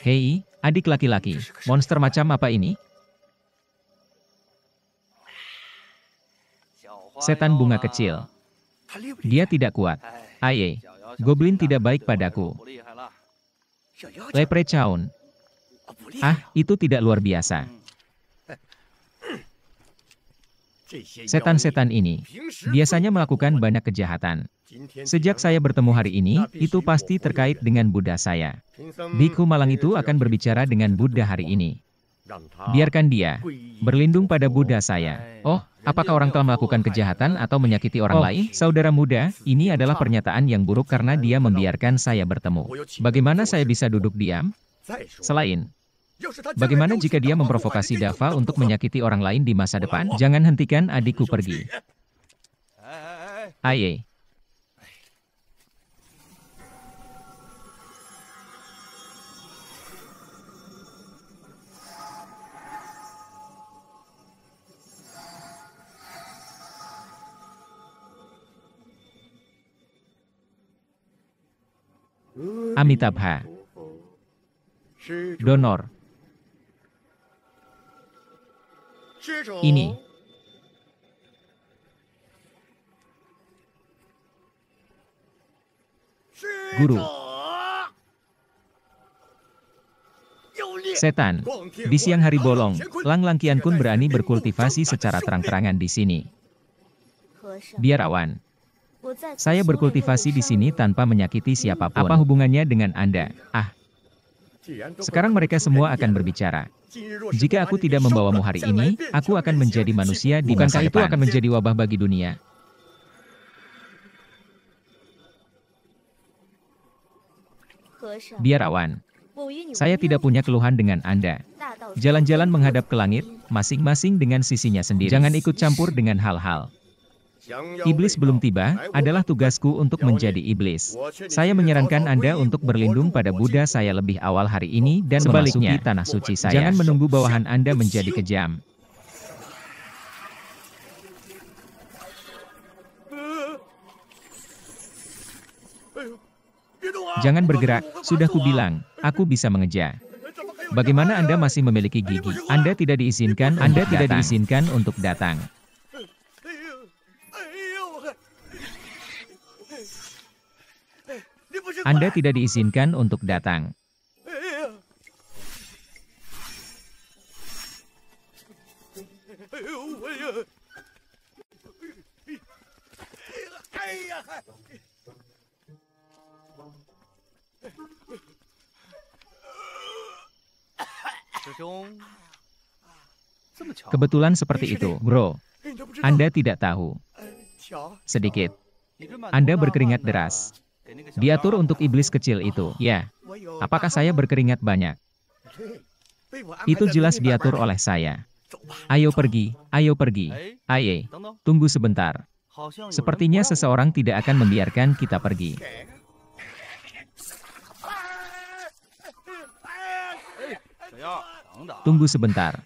Hei, adik laki-laki, monster macam apa ini? Setan bunga kecil. Dia tidak kuat. Aye, goblin tidak baik padaku. Leprechaun. Ah, itu tidak luar biasa. Setan-setan ini biasanya melakukan banyak kejahatan. Sejak saya bertemu hari ini, itu pasti terkait dengan Buddha saya. Bhikkhu malang itu akan berbicara dengan Buddha hari ini. Biarkan dia berlindung pada Buddha saya. Oh, apakah orang telah melakukan kejahatan atau menyakiti orang lain? Saudara muda, ini adalah pernyataan yang buruk karena dia membiarkan saya bertemu. Bagaimana saya bisa duduk diam? Selain, bagaimana jika dia memprovokasi Dava untuk menyakiti orang lain di masa depan? Jangan hentikan adikku pergi. Aye. Amitabha. Donor. Ini. Guru. Setan. Di siang hari bolong, Lang Kian Kun berani berkultivasi secara terang-terangan di sini. Biarawan. Saya berkultivasi di sini tanpa menyakiti siapapun. Apa hubungannya dengan Anda? Ah. Sekarang mereka semua akan berbicara. Jika aku tidak membawamu hari ini, aku akan menjadi manusia di masa depan. Bukankah itu akan menjadi wabah bagi dunia? Biarawan. Saya tidak punya keluhan dengan Anda. Jalan-jalan menghadap ke langit, masing-masing dengan sisinya sendiri. Jangan ikut campur dengan hal-hal. Iblis belum tiba, adalah tugasku untuk menjadi iblis. Saya menyarankan Anda untuk berlindung pada Buddha saya lebih awal hari ini dan memasuki tanah suci saya. Jangan menunggu bawahan Anda menjadi kejam. Jangan bergerak, sudah kubilang, aku bisa mengejar. Bagaimana Anda masih memiliki gigi? Anda tidak diizinkan untuk datang. Anda tidak diizinkan untuk datang. Kebetulan seperti itu, bro. Anda tidak tahu. Sedikit. Anda berkeringat deras. Diatur untuk iblis kecil itu, ya. Apakah saya berkeringat banyak? Itu jelas diatur oleh saya. Ayo pergi, ayo pergi. Aye, tunggu sebentar. Sepertinya seseorang tidak akan membiarkan kita pergi. Tunggu sebentar.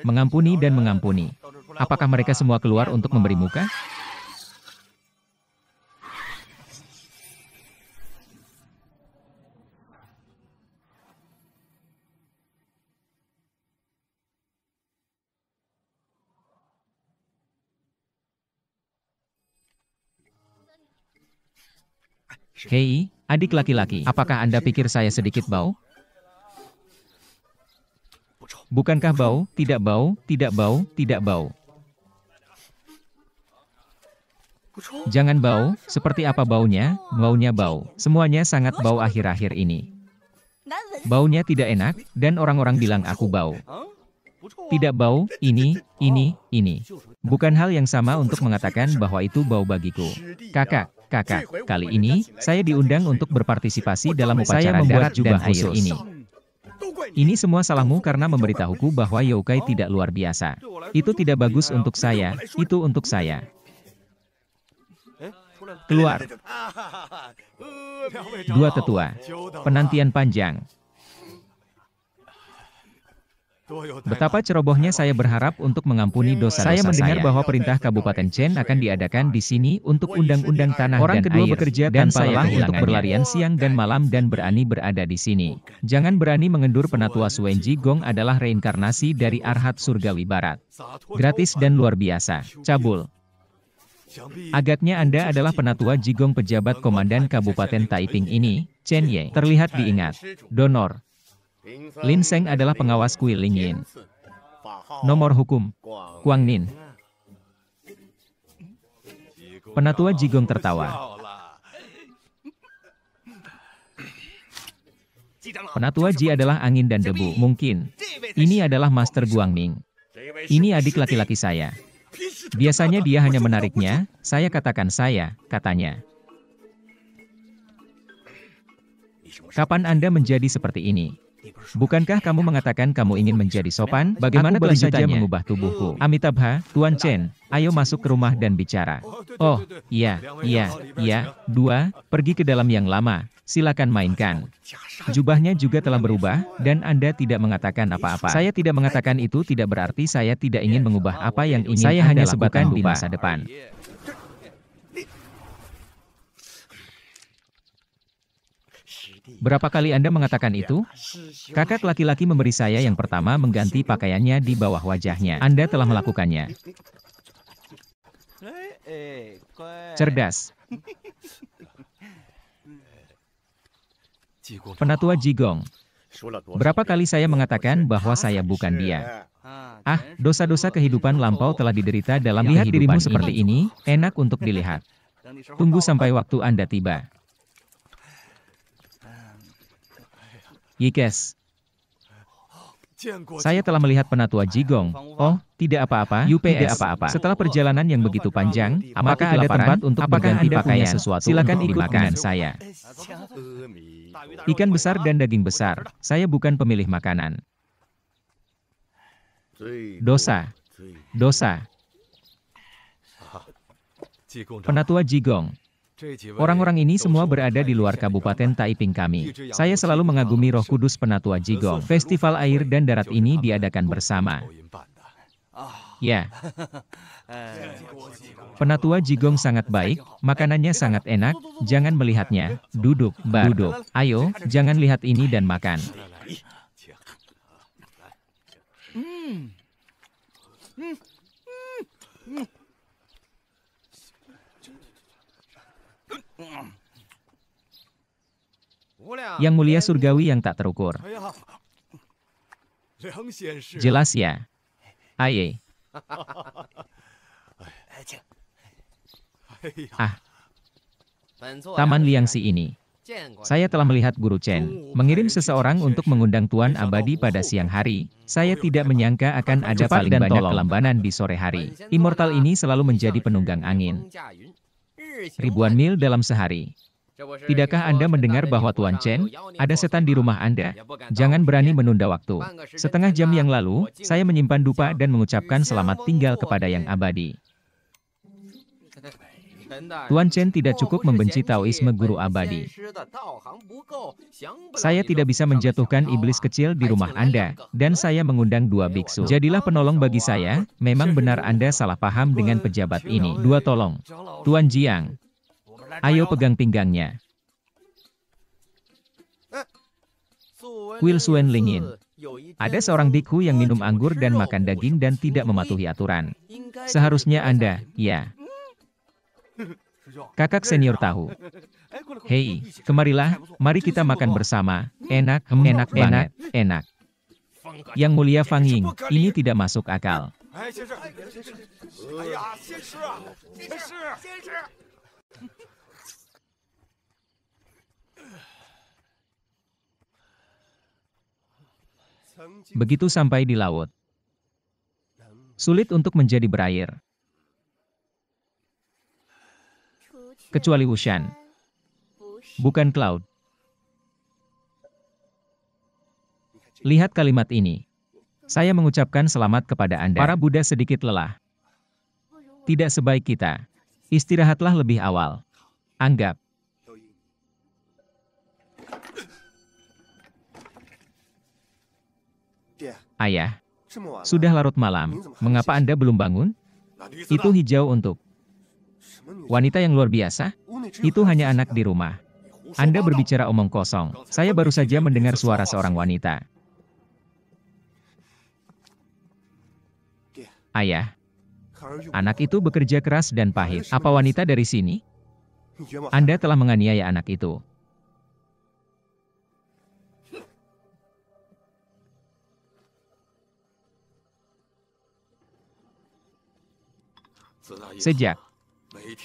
Mengampuni dan mengampuni. Apakah mereka semua keluar untuk memberi muka? Hei, adik laki-laki, apakah Anda pikir saya sedikit bau? Bukankah bau, tidak bau, tidak bau, tidak bau. Jangan bau, seperti apa baunya? Baunya bau. Semuanya sangat bau akhir-akhir ini. Baunya tidak enak, dan orang-orang bilang aku bau. Tidak bau, ini. Bukan hal yang sama untuk mengatakan bahwa itu bau bagiku. Kakak, kali ini, saya diundang untuk berpartisipasi dalam upacara darat dan air ini. Ini semua salahmu karena memberitahuku bahwa yokai tidak luar biasa. Itu tidak bagus untuk saya, itu untuk saya. Keluar. Dua tetua. Penantian panjang. Betapa cerobohnya saya berharap untuk mengampuni dosa-dosa saya. Saya mendengar bahwa perintah Kabupaten Chen akan diadakan di sini untuk undang-undang tanah dan kedua air. Bekerja dan saya untuk berlarian siang dan malam dan berani berada di sini. Jangan berani mengendur. Penatua Suen Jigong adalah reinkarnasi dari Arhat Surgawi Barat. Gratis dan luar biasa. Cabul. Agaknya Anda adalah penatua Jigong pejabat komandan Kabupaten Taiping ini, Chen Ye. Terlihat diingat. Donor. Lin Seng adalah pengawas Kui Ling Yin. Nomor hukum. Kuang Nin. Penatua Jigong tertawa. Penatua Ji adalah angin dan debu. Mungkin. Ini adalah Master Guangming. Ini adik laki-laki saya. Biasanya dia hanya menariknya, saya katakan katanya. Kapan Anda menjadi seperti ini? Bukankah kamu mengatakan kamu ingin menjadi sopan? Bagaimana baru saja mengubah tubuhku? Amitabha, Tuan Chen, ayo masuk ke rumah dan bicara. Oh, iya, dua, pergi ke dalam yang lama, silakan mainkan. Jubahnya juga telah berubah, dan Anda tidak mengatakan apa-apa. Saya tidak mengatakan itu tidak berarti saya tidak ingin mengubah apa yang ingin saya hanya sebutkan di masa depan. Berapa kali Anda mengatakan itu? Kakak laki-laki memberi saya yang pertama mengganti pakaiannya di bawah wajahnya. Anda telah melakukannya. Cerdas. Penatua Jigong. Berapa kali saya mengatakan bahwa saya bukan dia? Dosa-dosa kehidupan lampau telah diderita dalam lihat dirimu seperti ini, enak untuk dilihat. Tunggu sampai waktu Anda tiba. Yikes. Saya telah melihat penatua Jigong. Oh, tidak apa-apa, tidak apa-apa. Setelah perjalanan yang begitu panjang, apakah ada tempat untuk berganti pakaian sesuatu? Silakan ikut dengan saya. Ikan besar dan daging besar, saya bukan pemilih makanan. Dosa. Penatua Jigong. Orang-orang ini semua berada di luar Kabupaten Taiping kami. Saya selalu mengagumi Roh Kudus Penatua Jigong. Festival air dan darat ini diadakan bersama. Ya. Penatua Jigong sangat baik, makanannya sangat enak, jangan melihatnya. Duduk. Ayo, jangan lihat ini dan makan. Yang mulia surgawi yang tak terukur. Jelas ya. Aye. Taman Liangsi ini. Saya telah melihat Guru Chen mengirim seseorang untuk mengundang Tuan Abadi pada siang hari. Saya tidak menyangka akan ada paling banyak kelambanan di sore hari. Immortal ini selalu menjadi penunggang angin. Ribuan mil dalam sehari. Tidakkah Anda mendengar bahwa Tuan Chen, ada setan di rumah Anda? Jangan berani menunda waktu. Setengah jam yang lalu, saya menyimpan dupa dan mengucapkan selamat tinggal kepada yang abadi. Tuan Chen tidak cukup membenci Taoisme Guru Abadi. Saya tidak bisa menjatuhkan iblis kecil di rumah Anda, dan saya mengundang dua biksu. Jadilah penolong bagi saya, memang benar Anda salah paham dengan pejabat ini. Dua tolong. Tuan Jiang. Ayo pegang pinggangnya. Kuil Suen Lingyin. Ada seorang biksu yang minum anggur dan makan daging dan tidak mematuhi aturan. Seharusnya Anda, ya. Kakak senior tahu. Hei, kemarilah, mari kita makan bersama. Enak, enak banget, enak. Yang mulia Fang Ying, ini tidak masuk akal. Begitu sampai di laut, sulit untuk menjadi berair. Kecuali Wushan. Bukan Cloud. Lihat kalimat ini. Saya mengucapkan selamat kepada Anda. Para Buddha sedikit lelah. Tidak sebaik kita. Istirahatlah lebih awal. Anggap. Ayah, sudah larut malam. Mengapa Anda belum bangun? Itu hijau untuk wanita yang luar biasa? Itu hanya anak di rumah. Anda berbicara omong kosong. Saya baru saja mendengar suara seorang wanita. Ayah, anak itu bekerja keras dan pahit. Apa wanita dari sini? Anda telah menganiaya anak itu.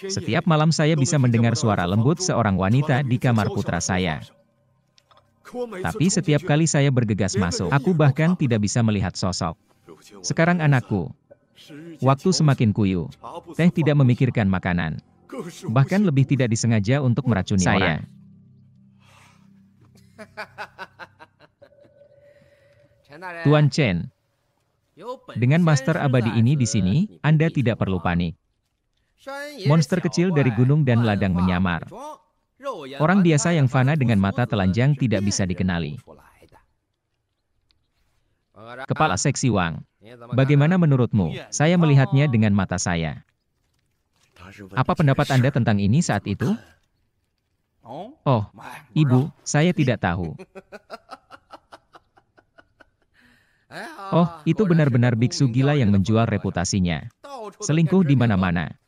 Setiap malam saya bisa mendengar suara lembut seorang wanita di kamar putra saya. Tapi setiap kali saya bergegas masuk, aku bahkan tidak bisa melihat sosok. Sekarang anakku, waktu semakin kuyuh, Teh tidak memikirkan makanan. Bahkan lebih tidak disengaja untuk meracuni saya. Tuan Chen, dengan master abadi ini di sini, Anda tidak perlu panik. Monster kecil dari gunung dan ladang menyamar. Orang biasa yang fana dengan mata telanjang tidak bisa dikenali. Kepala Seksi Wang, bagaimana menurutmu? Saya melihatnya dengan mata saya. Apa pendapat Anda tentang ini saat itu? Oh, Ibu, saya tidak tahu. Oh, itu benar-benar biksu gila yang menjual reputasinya. Selingkuh di mana-mana.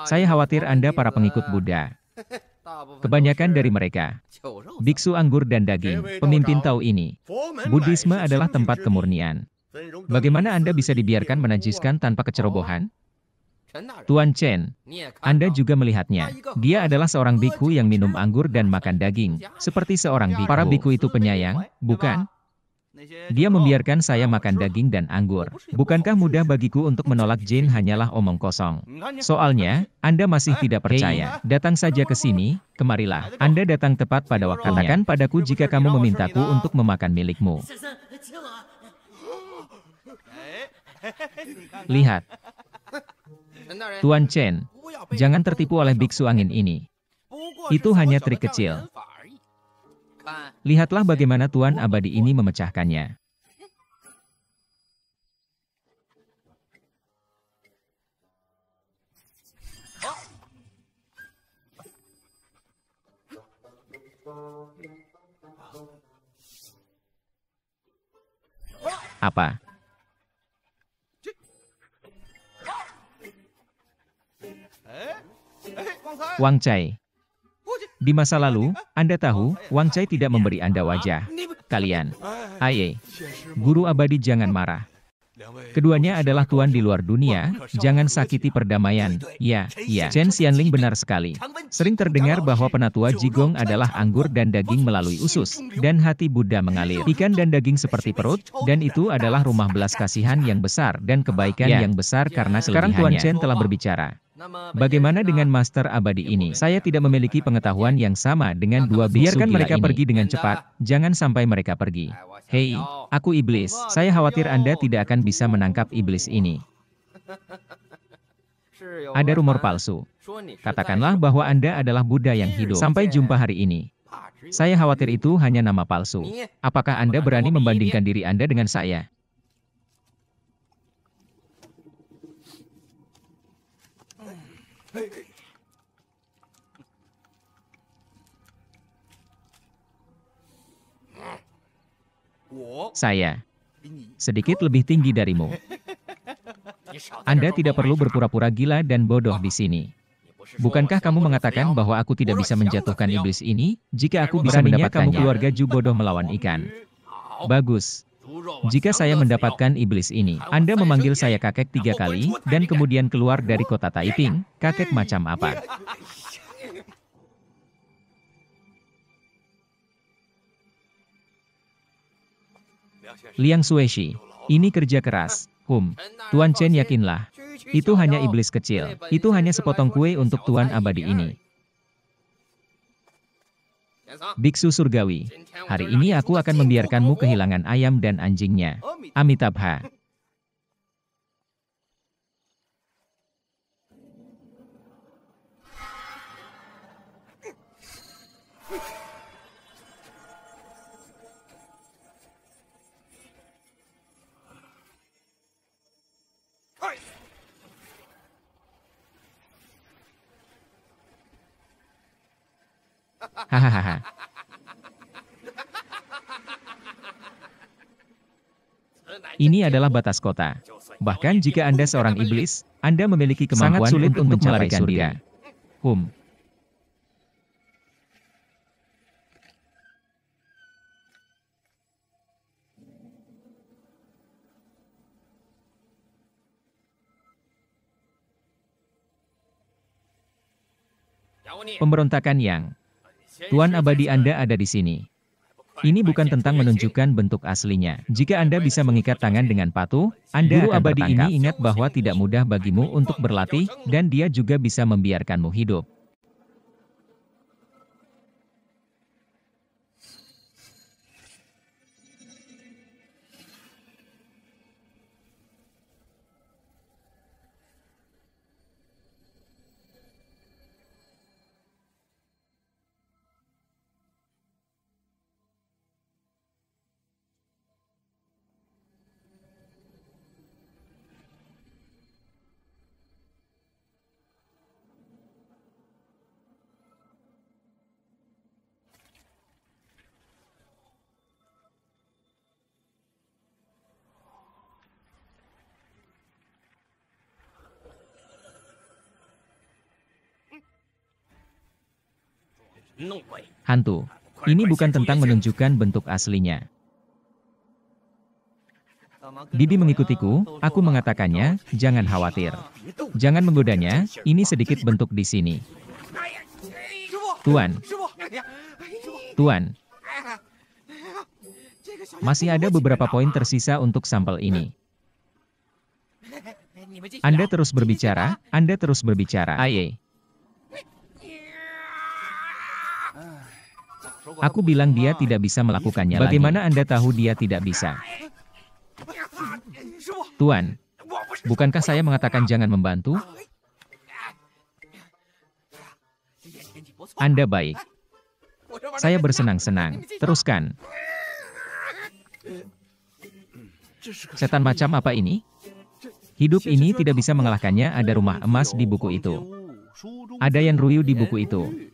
Saya khawatir Anda para pengikut Buddha. Kebanyakan dari mereka, biksu anggur dan daging, pemimpin Tao ini. Buddhisme adalah tempat kemurnian. Bagaimana Anda bisa dibiarkan menajiskan tanpa kecerobohan? Tuan Chen, Anda juga melihatnya. Dia adalah seorang biku yang minum anggur dan makan daging, seperti seorang biku. Para biku itu penyayang, bukan? Dia membiarkan saya makan daging dan anggur. Bukankah mudah bagiku untuk menolak Jin hanyalah omong kosong? Soalnya, Anda masih tidak percaya. Datang saja ke sini, kemarilah. Anda datang tepat pada waktunya. Katakan padaku jika kamu memintaku untuk memakan milikmu. Lihat. Tuan Chen, jangan tertipu oleh biksu angin ini. Itu hanya trik kecil. Lihatlah bagaimana Tuan Abadi ini memecahkannya. Apa? Wang Cai. Di masa lalu, Anda tahu, Wang Cai tidak memberi Anda wajah. Kalian. Aye. Guru abadi jangan marah. Keduanya adalah tuan di luar dunia, jangan sakiti perdamaian. Ya, ya. Chen Xianling benar sekali. Sering terdengar bahwa penatua Jigong adalah anggur dan daging melalui usus, dan hati Buddha mengalir. Ikan dan daging seperti perut, dan itu adalah rumah belas kasihan yang besar dan kebaikan yang besar karena sekarang Tuan Chen telah berbicara. Bagaimana dengan master abadi ini? Saya tidak memiliki pengetahuan yang sama dengan dua biksu gila ini. Biarkan mereka pergi dengan cepat, jangan sampai mereka pergi. Hei, aku iblis. Saya khawatir Anda tidak akan bisa menangkap iblis ini. Ada rumor palsu. Katakanlah bahwa Anda adalah Buddha yang hidup. Sampai jumpa hari ini. Saya khawatir itu hanya nama palsu. Apakah Anda berani membandingkan diri Anda dengan saya? Saya sedikit lebih tinggi darimu. Anda tidak perlu berpura-pura gila dan bodoh di sini. Bukankah kamu mengatakan bahwa aku tidak bisa menjatuhkan iblis ini, jika aku bisa mendapatkannya? Kamu keluarga Ju bodoh melawan ikan. Bagus. Jika saya mendapatkan iblis ini, Anda memanggil saya kakek 3 kali, dan kemudian keluar dari kota Taiping, kakek macam apa? Liang Xueshi, ini kerja keras. Tuan Chen yakinlah. Itu hanya iblis kecil. Itu hanya sepotong kue untuk Tuan Abadi ini. Biksu Surgawi, hari ini aku akan membiarkanmu kehilangan ayam dan anjingnya. Amitabha. Hahaha. Ini adalah batas kota. Bahkan jika Anda seorang iblis, Anda memiliki kemampuan sangat sulit untuk melarikan diri. Pemberontakan yang Tuan Abadi Anda ada di sini. Ini bukan tentang menunjukkan bentuk aslinya. Jika Anda bisa mengikat tangan dengan patuh, Anda Guru Abadi ini ingat bahwa tidak mudah bagimu untuk berlatih, dan dia juga bisa membiarkanmu hidup. Hantu. Ini bukan tentang menunjukkan bentuk aslinya. Bibi mengikutiku, aku mengatakannya, jangan khawatir. Jangan menggodanya, ini sedikit bentuk di sini. Tuan. Tuan. Masih ada beberapa poin tersisa untuk sampel ini. Anda terus berbicara, Anda terus berbicara. Aye. Aku bilang dia tidak bisa melakukannya. Bagaimana Anda tahu dia tidak bisa? Tuan, bukankah saya mengatakan jangan membantu? Anda baik. Saya bersenang-senang. Teruskan. Setan macam apa ini? Hidup ini tidak bisa mengalahkannya. Ada rumah emas di buku itu. Ada Yan Ruyu di buku itu.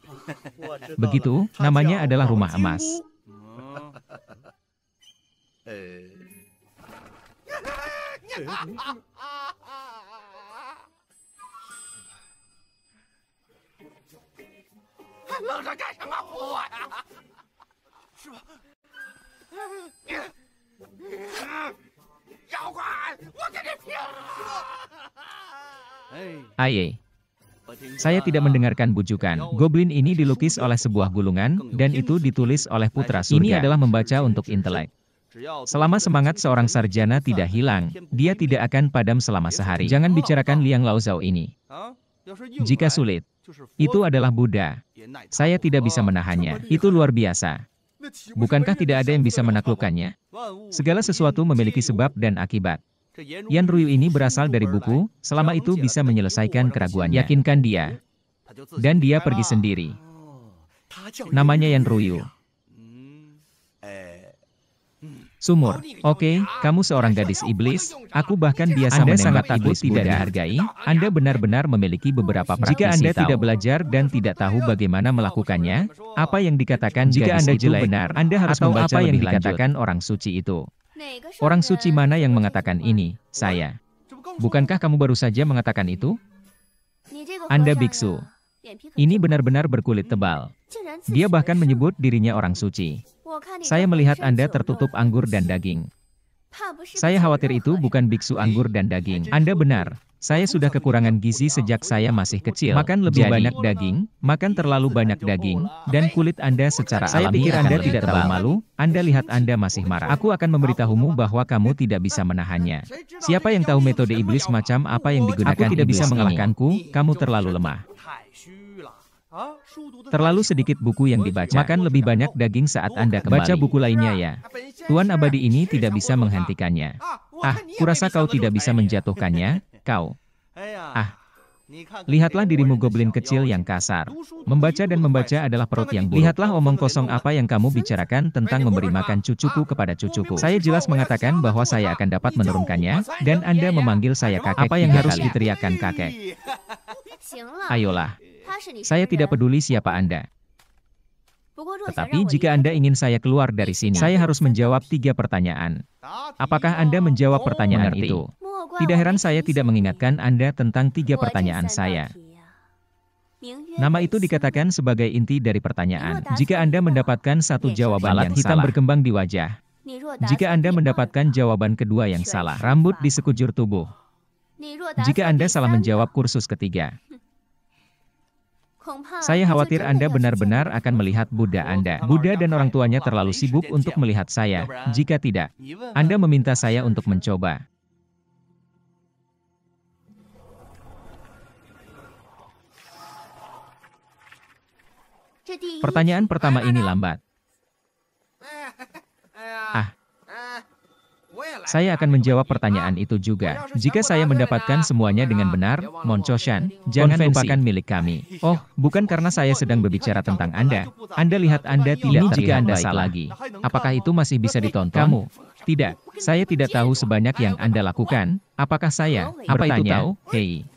Begitu, namanya adalah rumah emas. Aye. Saya tidak mendengarkan bujukan. Goblin ini dilukis oleh sebuah gulungan, dan itu ditulis oleh putra surga. Ini adalah membaca untuk intelek. Selama semangat seorang sarjana tidak hilang, dia tidak akan padam selama sehari. Jangan bicarakan Liang Laozhao ini. Jika sulit, itu adalah Buddha. Saya tidak bisa menahannya. Itu luar biasa. Bukankah tidak ada yang bisa menaklukkannya? Segala sesuatu memiliki sebab dan akibat. Yan Ruyu ini berasal dari buku, selama itu bisa menyelesaikan keraguannya. Yakinkan dia. Dan dia pergi sendiri. Namanya Yan Ruyu. Sumur. Oke, kamu seorang gadis iblis. Aku bahkan biasa menembak iblis tidak dihargai. Anda benar-benar memiliki beberapa praktisi. Jika Anda tidak belajar dan tidak tahu bagaimana melakukannya, apa yang dikatakan jika Anda jelek benar, Anda harus membaca apa yang dikatakan orang suci itu. Orang suci mana yang mengatakan ini? Saya. Bukankah kamu baru saja mengatakan itu? Anda biksu. Ini benar-benar berkulit tebal. Dia bahkan menyebut dirinya orang suci. Saya melihat Anda tertutup anggur dan daging. Saya khawatir itu bukan biksu anggur dan daging. Anda benar. Saya sudah kekurangan gizi sejak saya masih kecil. Makan lebih banyak daging, makan terlalu banyak daging, dan kulit Anda secara alami. Saya pikir Anda tidak tahu malu. Anda lihat Anda masih marah. Aku akan memberitahumu bahwa kamu tidak bisa menahannya. Siapa yang tahu metode iblis macam apa yang digunakan? Aku tidak bisa mengalahkanku. Kamu terlalu lemah. Terlalu sedikit buku yang dibaca. Makan lebih banyak daging saat Anda kembali. Baca buku lainnya ya. Tuan abadi ini tidak bisa menghentikannya. Kurasa kau tidak bisa menjatuhkannya, kau. Lihatlah dirimu goblin kecil yang kasar. Membaca dan membaca adalah perut yang buruk. Lihatlah omong kosong apa yang kamu bicarakan tentang memberi makan cucuku kepada cucuku. Saya jelas mengatakan bahwa saya akan dapat menurunkannya, dan Anda memanggil saya kakek. Apa yang harus diteriakkan kakek? Ayolah. Saya tidak peduli siapa Anda. Tetapi jika Anda ingin saya keluar dari sini, saya harus menjawab 3 pertanyaan. Apakah Anda menjawab pertanyaan itu? Tidak heran saya tidak mengingatkan Anda tentang 3 pertanyaan saya. Nama itu dikatakan sebagai inti dari pertanyaan. Jika Anda mendapatkan satu jawaban yang hitam berkembang di wajah. Jika Anda mendapatkan jawaban kedua yang salah, rambut di sekujur tubuh. Jika Anda salah menjawab kursus ketiga. Saya khawatir Anda benar-benar akan melihat Buddha Anda. Buddha dan orang tuanya terlalu sibuk untuk melihat saya. Jika tidak, Anda meminta saya untuk mencoba. Pertanyaan pertama ini lambat. Saya akan menjawab pertanyaan itu juga. Jika saya mendapatkan semuanya dengan benar, Moncoshan, jangan lupakan milik kami. Oh, bukan karena saya sedang berbicara tentang Anda. Anda lihat Anda tidak jika Anda salah lagi. Apakah itu masih bisa ditonton? Kamu? Tidak. Saya tidak tahu sebanyak yang Anda lakukan. Apakah saya? Apa itu tahu? Hei.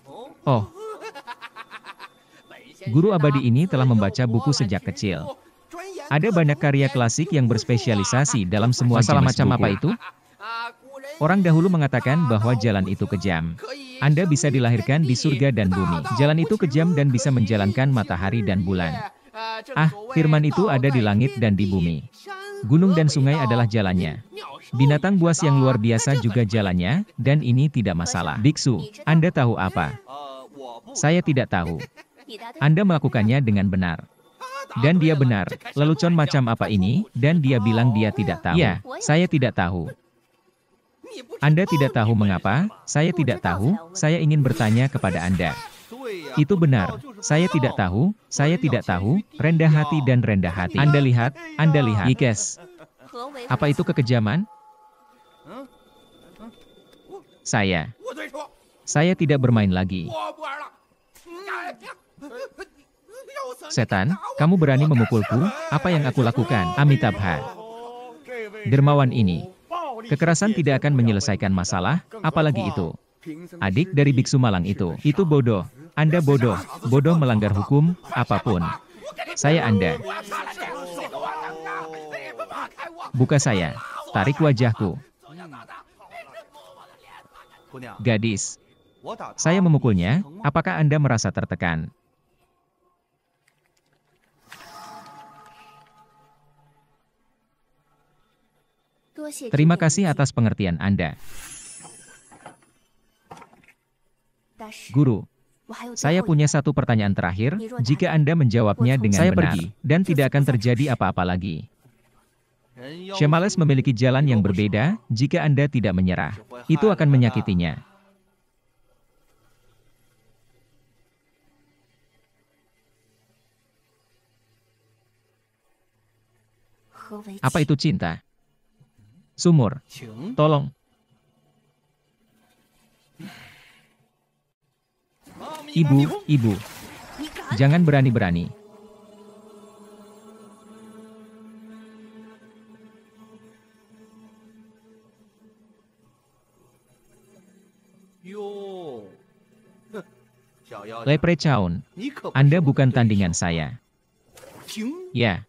Oh. Guru abadi ini telah membaca buku sejak kecil. Ada banyak karya klasik yang berspesialisasi dalam semua masalah macam buku. Apa itu? Orang dahulu mengatakan bahwa jalan itu kejam. Anda bisa dilahirkan di surga dan bumi. Jalan itu kejam dan bisa menjalankan matahari dan bulan. Firman itu ada di langit dan di bumi. Gunung dan sungai adalah jalannya. Binatang buas yang luar biasa juga jalannya, dan ini tidak masalah. Biksu, Anda tahu apa? Saya tidak tahu. Anda melakukannya dengan benar. Dan dia benar. Lelucon macam apa ini? Dan dia bilang dia tidak tahu. Ya, saya tidak tahu. Anda tidak tahu mengapa? Saya tidak tahu. Saya ingin bertanya kepada Anda. Itu benar. Saya tidak tahu. Saya tidak tahu. Rendah hati dan rendah hati. Anda lihat. Anda lihat. Ikes. Apa itu kekejaman? Saya tidak bermain lagi. Setan, kamu berani memukulku? Apa yang aku lakukan? Amitabha. Dermawan ini. Kekerasan tidak akan menyelesaikan masalah, apalagi itu. Adik dari biksu malang itu bodoh. Anda bodoh. Bodoh melanggar hukum, apapun. Saya Anda. Buka saya. Tarik wajahku. Gadis. Saya memukulnya, apakah Anda merasa tertekan? Terima kasih atas pengertian Anda. Guru, saya punya satu pertanyaan terakhir. Jika Anda menjawabnya dengan benar, dan tidak akan terjadi apa-apa lagi. Shemales memiliki jalan yang berbeda. Jika Anda tidak menyerah, itu akan menyakitinya. Apa itu cinta? Sumur. Tolong. Ibu. Jangan berani-berani. Leprechaun, Anda bukan tandingan saya. Ya.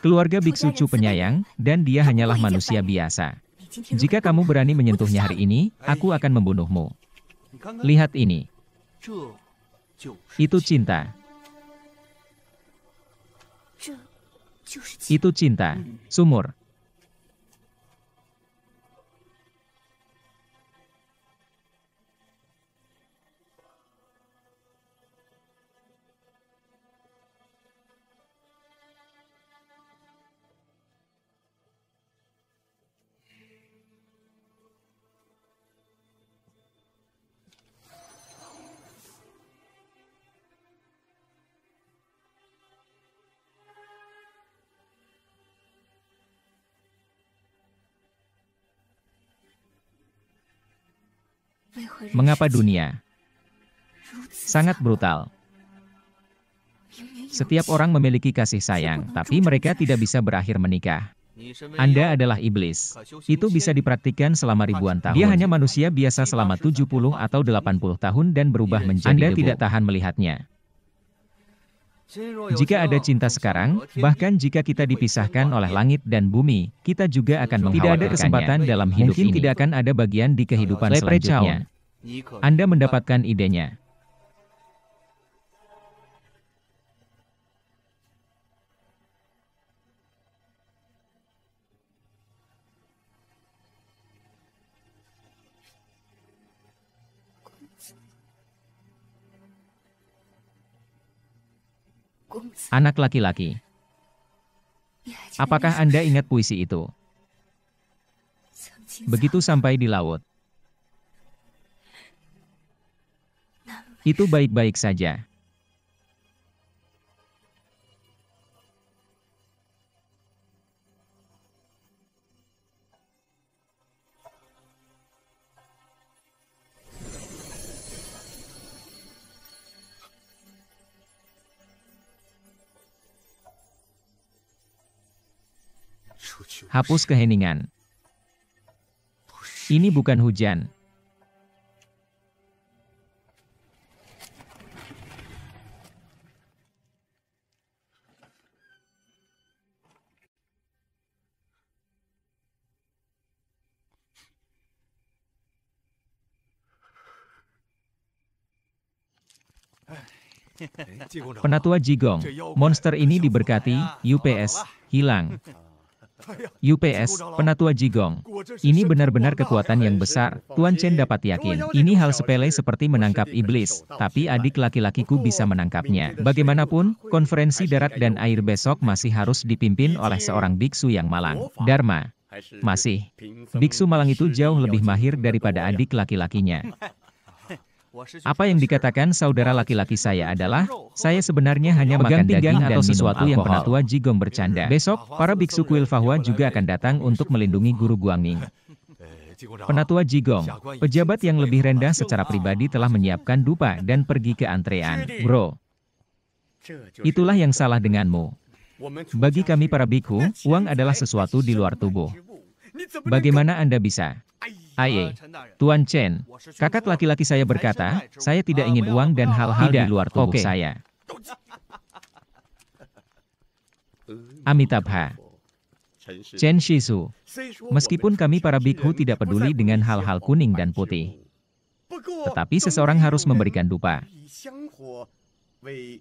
Keluarga biksu Chu penyayang, dan dia hanyalah manusia biasa. Jika kamu berani menyentuhnya hari ini, aku akan membunuhmu. Lihat ini. Itu cinta. Itu cinta. Sumur. Mengapa dunia sangat brutal? Setiap orang memiliki kasih sayang, tapi mereka tidak bisa berakhir menikah. Anda adalah iblis. Itu bisa dipraktikkan selama ribuan tahun. Dia hanya manusia biasa selama 70 atau 80 tahun dan berubah menjadi Anda debu. Tidak tahan melihatnya. Jika ada cinta sekarang, bahkan jika kita dipisahkan oleh langit dan bumi, kita juga akan mengkhawatirkannya. Tidak ada kesempatan dalam hidup ini. Mungkin tidak akan ada bagian di kehidupan selanjutnya. Anda mendapatkan idenya. Anak laki-laki. Apakah Anda ingat puisi itu? Begitu sampai di laut. Itu baik-baik saja. Hapus keheningan. Ini bukan hujan. Penatua Jigong, monster ini diberkati, UPS, hilang. UPS, Penatua Jigong. Ini benar-benar kekuatan yang besar, Tuan Chen dapat yakin. Ini hal sepele seperti menangkap iblis, tapi adik laki-lakiku bisa menangkapnya. Bagaimanapun, konferensi darat dan air besok masih harus dipimpin oleh seorang biksu yang malang. Dharma. Masih. Biksu malang itu jauh lebih mahir daripada adik laki-lakinya. Apa yang dikatakan saudara laki-laki saya adalah, saya sebenarnya hanya makan daging atau sesuatu yang Penatua Jigong bercanda. Besok, para biksu kuil Fahua juga akan datang untuk melindungi guru Guangning. Penatua Jigong, pejabat yang lebih rendah secara pribadi telah menyiapkan dupa dan pergi ke antrean. Bro, itulah yang salah denganmu. Bagi kami para biksu, uang adalah sesuatu di luar tubuh. Bagaimana Anda bisa? Aye, Tuan Chen, kakak laki-laki saya berkata, saya tidak ingin uang dan hal-hal di luar tubuh saya. Amitabha. Chen Shisu. Meskipun kami para biksu tidak peduli dengan hal-hal kuning dan putih. Tetapi seseorang harus memberikan dupa.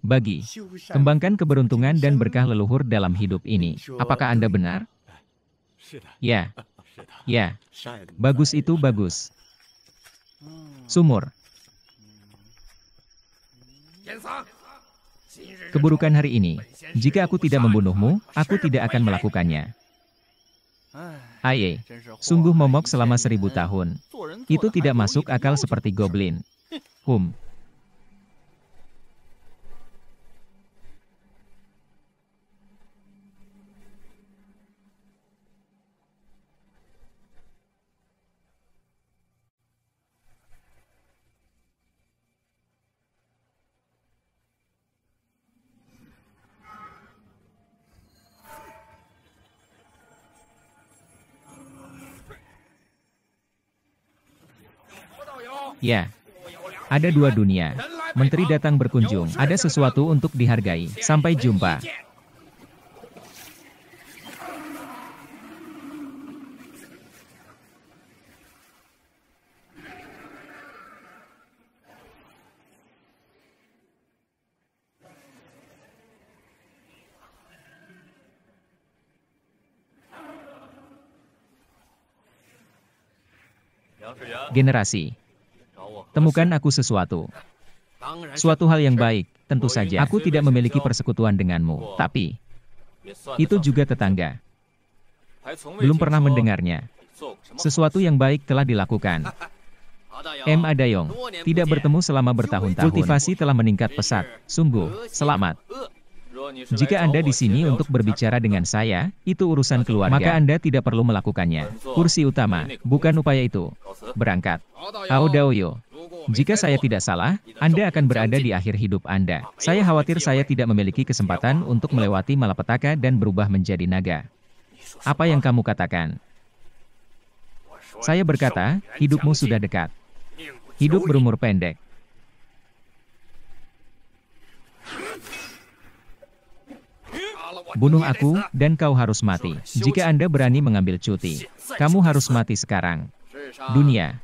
Bagi, kembangkan keberuntungan dan berkah leluhur dalam hidup ini. Apakah Anda benar? Ya. Ya, bagus itu bagus. Sumur. Keburukan hari ini, jika aku tidak membunuhmu, aku tidak akan melakukannya. Aye, sungguh momok selama 1000 tahun. Itu tidak masuk akal seperti goblin. Ya, ada 2 dunia. Menteri datang berkunjung, ada sesuatu untuk dihargai. Sampai jumpa. Generasi. Temukan aku sesuatu. Suatu hal yang baik, tentu saja. Aku tidak memiliki persekutuan denganmu, tapi itu juga tetangga. Belum pernah mendengarnya. Sesuatu yang baik telah dilakukan. M. Adayong, tidak bertemu selama bertahun-tahun. Kultivasi telah meningkat pesat. Sungguh, selamat. Jika Anda di sini untuk berbicara dengan saya, itu urusan keluarga. Maka Anda tidak perlu melakukannya. Kursi utama, bukan upaya itu. Berangkat. Ao Daoyo. Jika saya tidak salah, Anda akan berada di akhir hidup Anda. Saya khawatir saya tidak memiliki kesempatan untuk melewati malapetaka dan berubah menjadi naga. Apa yang kamu katakan? Saya berkata, hidupmu sudah dekat. Hidup berumur pendek. Bunuh aku, dan kau harus mati. Jika Anda berani mengambil cuti, kamu harus mati sekarang. Dunia.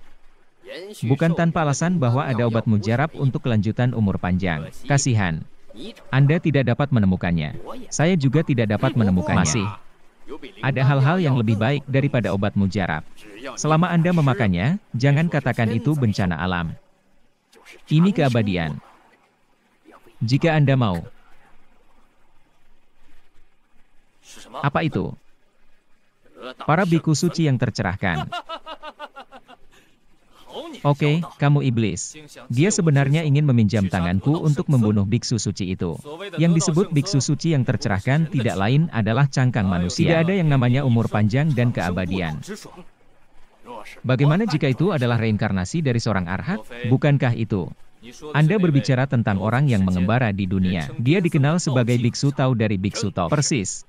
Bukan tanpa alasan bahwa ada obat mujarab untuk kelanjutan umur panjang. Kasihan. Anda tidak dapat menemukannya. Saya juga tidak dapat menemukannya. Masih. Ada hal-hal yang lebih baik daripada obat mujarab. Selama Anda memakannya, jangan katakan itu bencana alam. Ini keabadian. Jika Anda mau. Apa itu? Para biku suci yang tercerahkan. Oke, kamu iblis. Dia sebenarnya ingin meminjam tanganku untuk membunuh biksu suci itu. Yang disebut biksu suci yang tercerahkan tidak lain adalah cangkang manusia. Tidak ada yang namanya umur panjang dan keabadian. Bagaimana jika itu adalah reinkarnasi dari seorang arhat? Bukankah itu? Anda berbicara tentang orang yang mengembara di dunia. Dia dikenal sebagai biksu Tao dari biksu Top. Persis.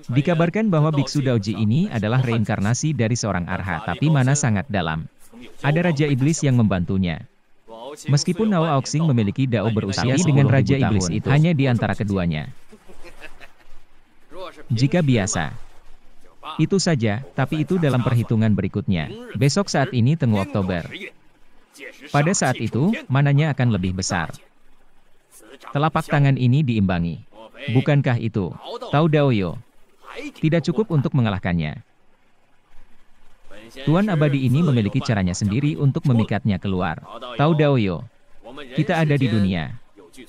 Dikabarkan bahwa biksu Daoji ini adalah reinkarnasi dari seorang arhat, tapi mana sangat dalam. Ada Raja Iblis yang membantunya. Meskipun Nao Aoxing memiliki dao berusia dengan Raja Iblis itu hanya di antara keduanya. Jika biasa. Itu saja, tapi itu dalam perhitungan berikutnya. Besok saat ini tengah Oktober. Pada saat itu, mananya akan lebih besar. Telapak tangan ini diimbangi. Bukankah itu? Tao Daoyo. Tidak cukup untuk mengalahkannya. Tuan abadi ini memiliki caranya sendiri untuk memikatnya keluar. Tao Daoyo. Kita ada di dunia.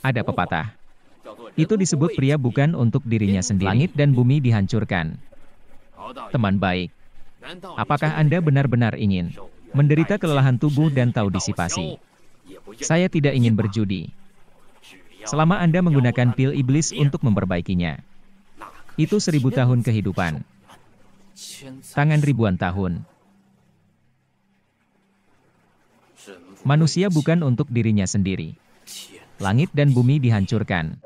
Ada pepatah. Itu disebut pria bukan untuk dirinya sendiri. Langit dan bumi dihancurkan. Teman baik. Apakah Anda benar-benar ingin menderita kelelahan tubuh dan tahu disipasi? Saya tidak ingin berjudi. Selama Anda menggunakan pil iblis untuk memperbaikinya. Itu 1000 tahun kehidupan. Tangan ribuan tahun. Manusia bukan untuk dirinya sendiri. Langit dan bumi dihancurkan.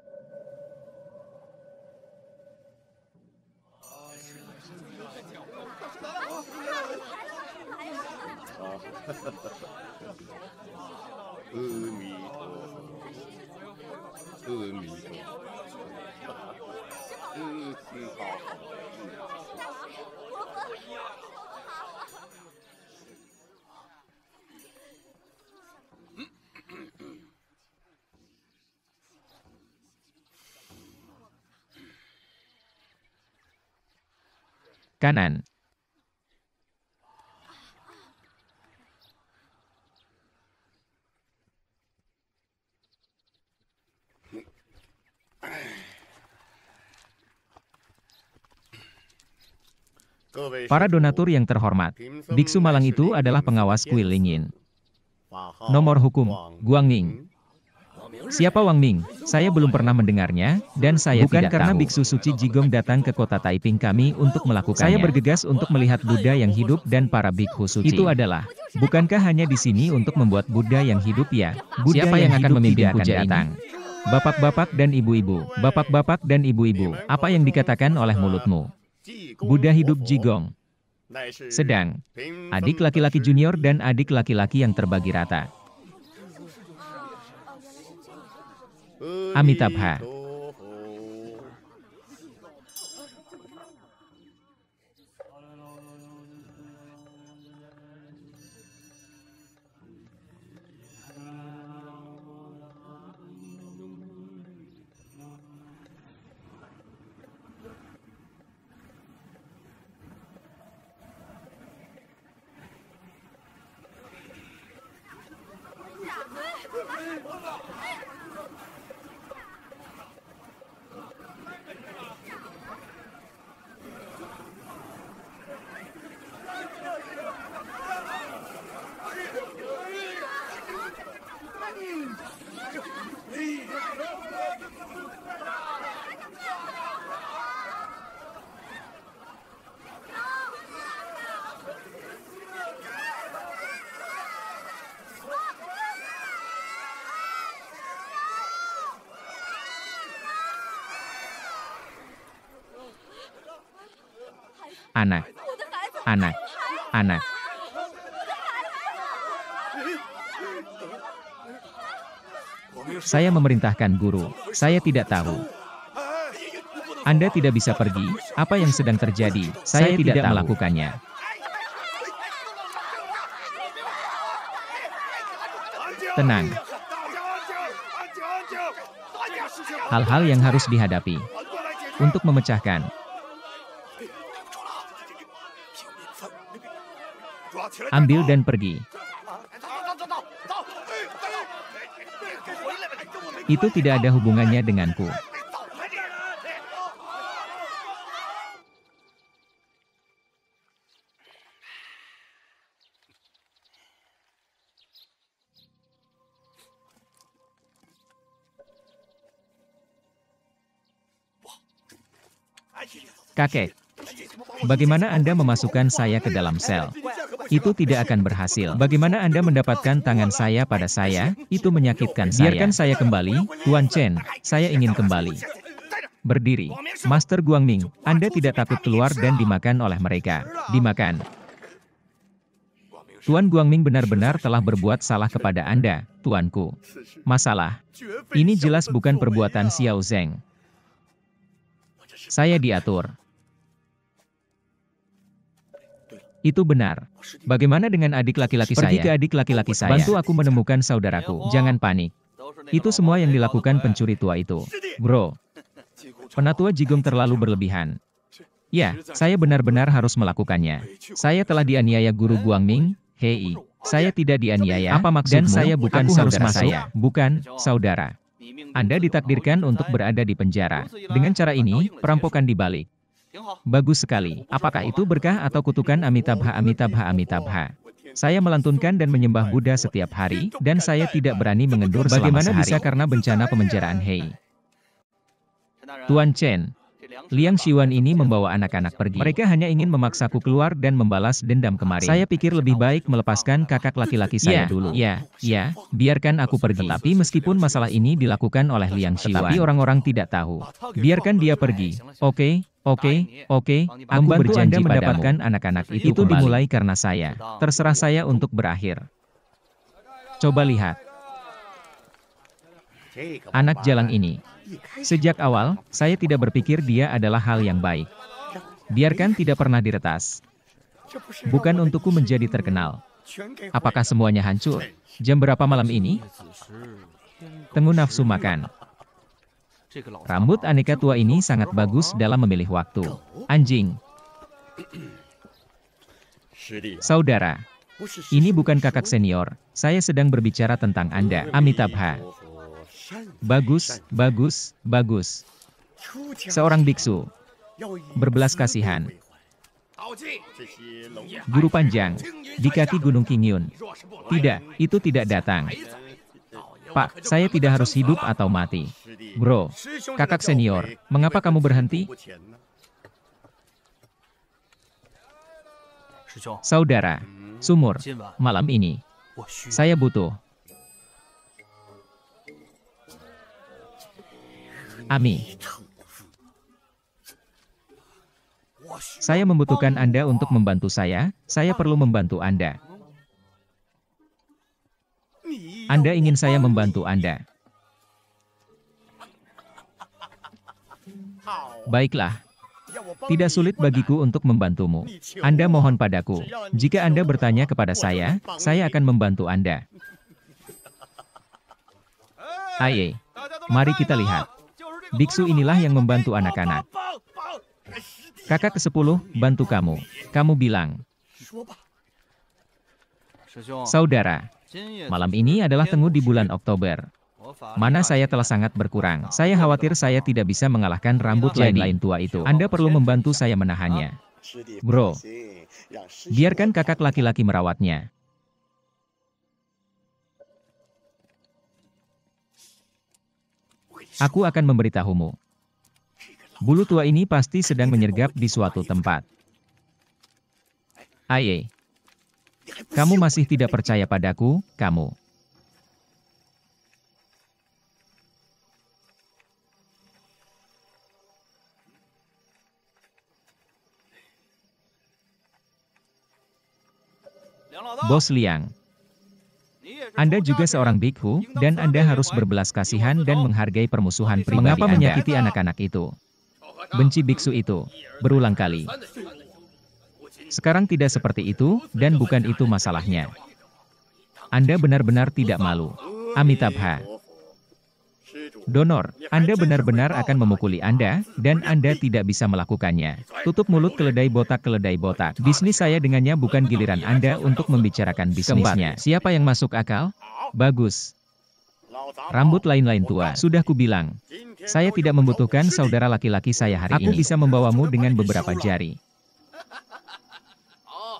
Kanan. Para donatur yang terhormat, Biksu Malang itu adalah pengawas kuil Lingyin. Nomor hukum, Guangming. Siapa Wang Ming? Saya belum pernah mendengarnya, dan saya bukan tidak karena tahu. Biksu Suci Jigong datang ke kota Taiping kami untuk melakukannya. Saya bergegas untuk melihat Buddha yang hidup dan para biksu suci. Itu adalah, bukankah hanya di sini untuk membuat Buddha yang hidup ya? Buddha siapa yang akan memimpin puja ini? Bapak-bapak dan ibu-ibu, bapak-bapak dan ibu-ibu, apa yang dikatakan oleh mulutmu? Buddha hidup Jigong. Sedang, adik laki-laki junior dan adik laki-laki yang terbagi rata. Amitabha. Anak, anak, anak. Saya memerintahkan guru, saya tidak tahu. Anda tidak bisa pergi, apa yang sedang terjadi, saya tidak melakukannya. Tenang. Hal-hal yang harus dihadapi. Untuk memecahkan. Ambil dan pergi. Itu tidak ada hubungannya denganku. Kakek, bagaimana Anda memasukkan saya ke dalam sel? Itu tidak akan berhasil. Bagaimana Anda mendapatkan tangan saya pada saya? Itu menyakitkan saya. Biarkan saya kembali, Tuan Chen. Saya ingin kembali. Berdiri. Master Guangming, Anda tidak takut keluar dan dimakan oleh mereka. Dimakan. Tuan Guangming benar-benar telah berbuat salah kepada Anda, Tuanku. Masalah. Ini jelas bukan perbuatan Xiao Zheng. Saya diatur. Itu benar. Bagaimana dengan adik laki-laki saya? Pergi ke adik laki-laki saya. Bantu aku menemukan saudaraku. Jangan panik. Itu semua yang dilakukan pencuri tua itu. Bro. Penatua Jigong terlalu berlebihan. Ya, saya benar-benar harus melakukannya. Saya telah dianiaya guru Guangming. Hei, saya tidak dianiaya. Apa maksudmu? Dan saya bukan saudara saya. Bukan, saudara. Anda ditakdirkan untuk berada di penjara. Dengan cara ini, perampokan dibalik. Bagus sekali. Apakah itu berkah atau kutukan? Amitabha, Amitabha, Amitabha. Saya melantunkan dan menyembah Buddha setiap hari, dan saya tidak berani mengendur selama sehari. Bagaimana bisa karena bencana pemenjaraan? Hei. Tuan Chen, Liang Xiwan ini membawa anak-anak pergi. Mereka hanya ingin memaksaku keluar dan membalas dendam kemarin. Saya pikir lebih baik melepaskan kakak laki-laki saya dulu. Ya, biarkan aku pergi. Tapi meskipun masalah ini dilakukan oleh Liang Xiwan, tapi orang-orang tidak tahu. Biarkan dia pergi. Oke. Aku berjanji mendapatkan anak-anak itu dimulai karena saya. Terserah saya untuk berakhir. Coba lihat. Anak jalang ini. Sejak awal, saya tidak berpikir dia adalah hal yang baik. Biarkan tidak pernah diretas. Bukan untukku menjadi terkenal. Apakah semuanya hancur? Jam berapa malam ini? Tengku nafsu makan. Rambut aneka tua ini sangat bagus dalam memilih waktu. Anjing. Saudara. Ini bukan kakak senior. Saya sedang berbicara tentang Anda. Amitabha. Bagus. Seorang biksu. Berbelas kasihan. Guru panjang. Di kaki Gunung Qingyun. Tidak, itu tidak datang. Pak, saya tidak harus hidup atau mati. Bro, kakak senior, mengapa kamu berhenti? Saudara, sumur, malam ini, saya butuh. Ami. Saya membutuhkan Anda untuk membantu saya perlu membantu Anda. Anda ingin saya membantu Anda. Baiklah. Tidak sulit bagiku untuk membantumu. Anda mohon padaku. Jika Anda bertanya kepada saya akan membantu Anda. Aye. Mari kita lihat. Biksu inilah yang membantu anak-anak. Kakak ke-10, bantu kamu. Kamu bilang. Saudara. Malam ini adalah Tenggu di bulan Oktober. Mana saya telah sangat berkurang. Saya khawatir saya tidak bisa mengalahkan rambut lain-lain tua itu. Anda perlu membantu saya menahannya. Bro, biarkan kakak laki-laki merawatnya. Aku akan memberitahumu. Bulu tua ini pasti sedang menyergap di suatu tempat. Aye. Kamu masih tidak percaya padaku, kamu. Bos Liang. Anda juga seorang bikhu, dan Anda harus berbelas kasihan dan menghargai permusuhan pribadi Anda. Mengapa menyakiti anak-anak itu? Benci biksu itu, berulang kali. Sekarang tidak seperti itu, dan bukan itu masalahnya. Anda benar-benar tidak malu. Amitabha. Donor, Anda benar-benar akan memukuli Anda, dan Anda tidak bisa melakukannya. Tutup mulut keledai botak. Bisnis saya dengannya bukan giliran Anda untuk membicarakan bisnisnya. Siapa yang masuk akal? Bagus. Rambut lain-lain tua. Sudah kubilang. Saya tidak membutuhkan saudara laki-laki saya hari ini. Aku bisa membawamu dengan beberapa jari.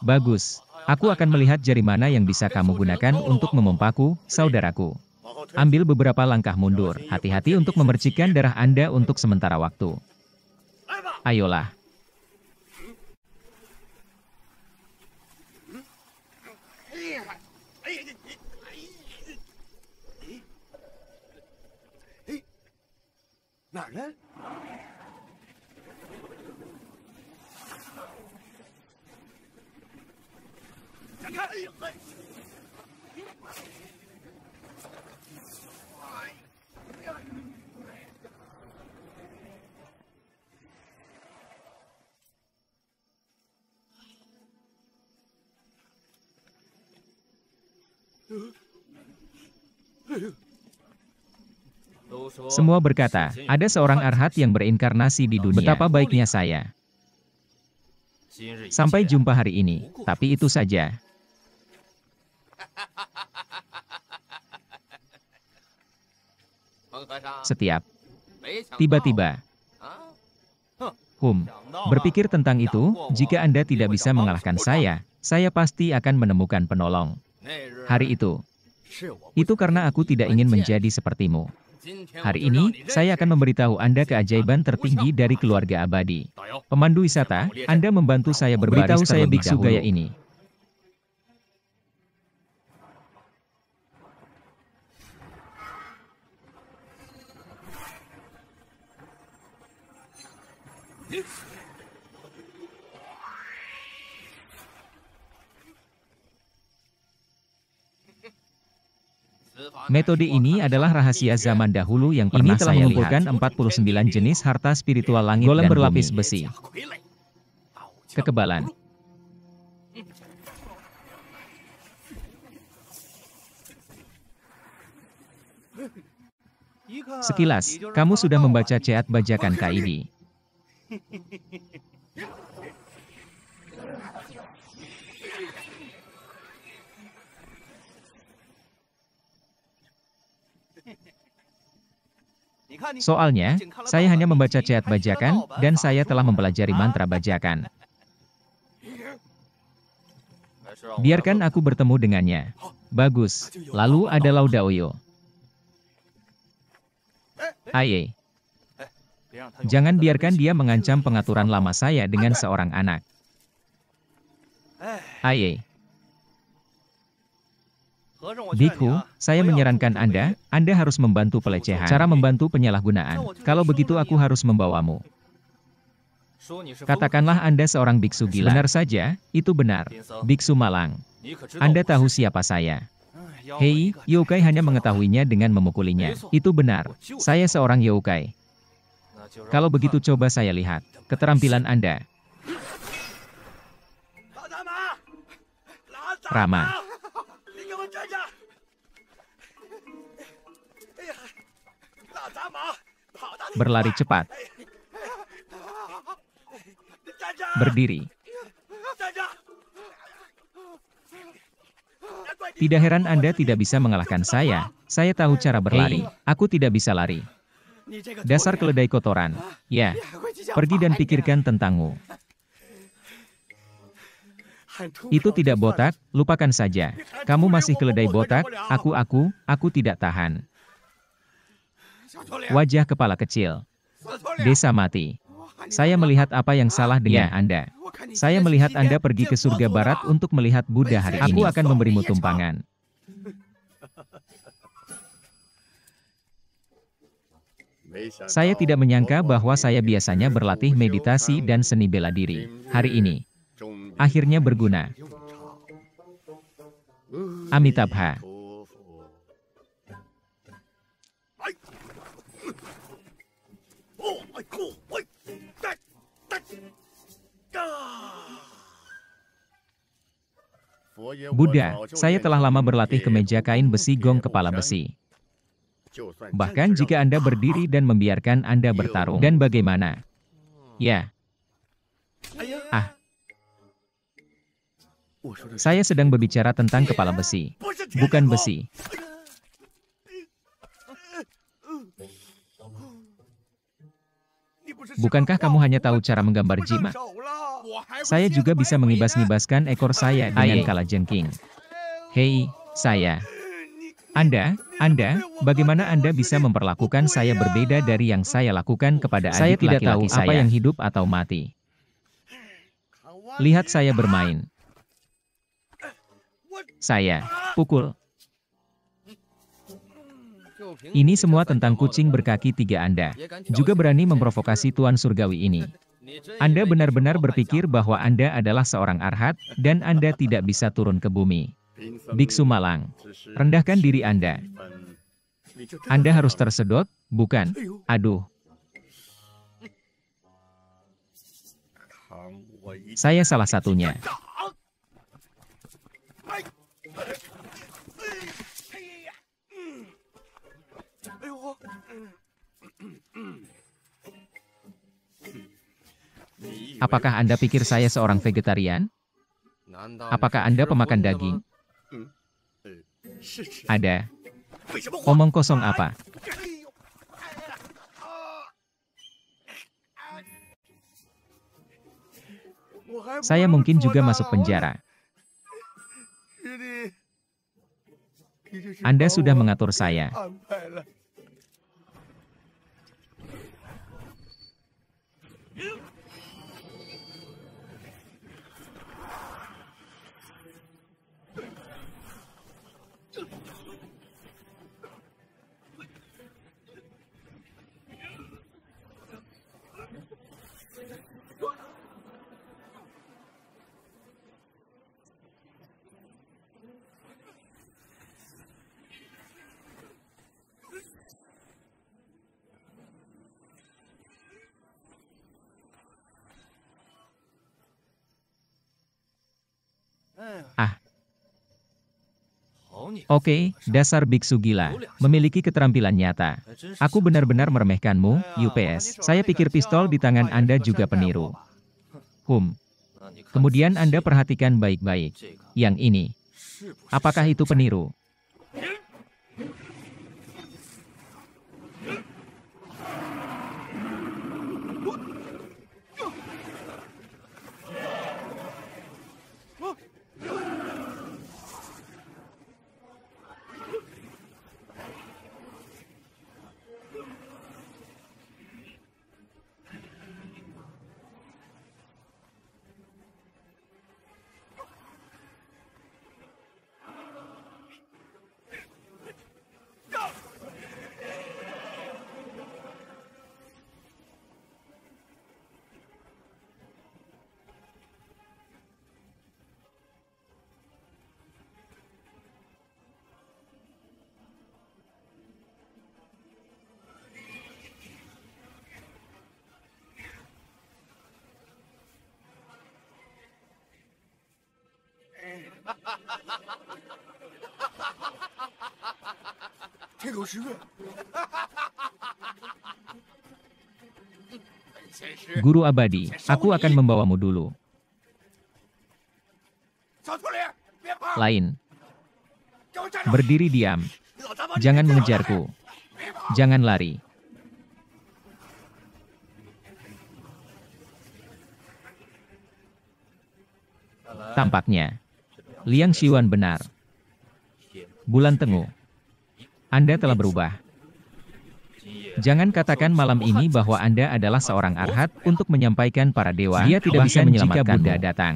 Bagus. Aku akan melihat jari mana yang bisa kamu gunakan untuk memompaku, saudaraku. Ambil beberapa langkah mundur. Hati-hati untuk memercikkan darah Anda untuk sementara waktu. Ayolah. Semua berkata, ada seorang arhat yang berinkarnasi di dunia. Betapa baiknya saya. Sampai jumpa hari ini, tapi itu saja. Setiap tiba-tiba. Berpikir tentang itu, jika Anda tidak bisa mengalahkan saya pasti akan menemukan penolong. Hari itu karena aku tidak ingin menjadi sepertimu. Hari ini, saya akan memberitahu Anda keajaiban tertinggi dari keluarga abadi. Pemandu wisata, Anda membantu saya berbaris saya biksu gaya ini. Metode ini adalah rahasia zaman dahulu yang pernah telah mengumpulkan 49 jenis harta spiritual langit golem dan berlapis bumi. Besi. Kekebalan. Sekilas, kamu sudah membaca ceat bajakan KID. Soalnya, saya hanya membaca ceat bajakan, dan saya telah mempelajari mantra bajakan. Biarkan aku bertemu dengannya. Bagus. Lalu ada Laudaoyo. Aye. Jangan biarkan dia mengancam pengaturan lama saya dengan seorang anak. Aye. Bikhu, saya menyarankan Anda harus membantu pelecehan. Cara membantu penyalahgunaan. Kalau begitu aku harus membawamu. Katakanlah Anda seorang biksu gila. Benar saja, itu benar. Biksu malang. Anda tahu siapa saya. Hei, yokai hanya mengetahuinya dengan memukulinya. Itu benar. Saya seorang yokai. Kalau begitu coba saya lihat keterampilan Anda. Rama. Berlari cepat. Berdiri. Tidak heran Anda tidak bisa mengalahkan saya. Saya tahu cara berlari. Aku tidak bisa lari. Dasar keledai kotoran. Ya, pergi dan pikirkan tentangmu. Itu tidak botak, lupakan saja. Kamu masih keledai botak, aku tidak tahan. Wajah kepala kecil. Desa mati. Saya melihat apa yang salah dengan Anda. Saya melihat Anda pergi ke surga barat untuk melihat Buddha hari ini. Aku akan memberimu tumpangan. Saya tidak menyangka bahwa saya biasanya berlatih meditasi dan seni bela diri. Hari ini, akhirnya berguna. Amitabha. Buddha, saya telah lama berlatih kemeja kain besi gong kepala besi. Bahkan jika Anda berdiri dan membiarkan Anda bertarung. Dan bagaimana? Ya. Saya sedang berbicara tentang kepala besi. Bukan besi. Bukankah kamu hanya tahu cara menggambar jimat? Saya juga bisa mengibas-ngibaskan ekor saya dengan kalajengking. Hei, saya. Anda, bagaimana Anda bisa memperlakukan saya berbeda dari yang saya lakukan kepada adik laki-laki saya? Saya tidak tahu apa yang hidup atau mati. Lihat saya bermain. Saya, pukul. Ini semua tentang kucing berkaki 3 Anda. Juga berani memprovokasi Tuan Surgawi ini. Anda benar-benar berpikir bahwa Anda adalah seorang arhat, dan Anda tidak bisa turun ke bumi. Biksu Malang, rendahkan diri Anda. Anda harus tersedot, bukan? Aduh. Saya salah satunya. Apakah Anda pikir saya seorang vegetarian? Apakah Anda pemakan daging? Ada. Omong kosong apa? Saya mungkin juga masuk penjara. Anda sudah mengatur saya. Oke, dasar biksu gila, memiliki keterampilan nyata. Aku benar-benar meremehkanmu, UPS. Saya pikir pistol di tangan Anda juga peniru. Kemudian Anda perhatikan baik-baik. Yang ini. Apakah itu peniru? Guru abadi, aku akan membawamu dulu. Lain. Berdiri diam. Jangan mengejarku. Jangan lari. Tampaknya Liang Xiuan benar. Bulan Tengu, Anda telah berubah. Jangan katakan malam ini bahwa Anda adalah seorang arhat untuk menyampaikan para dewa. Dia tidak bisa menyelamatkanmu jika Buddha datang.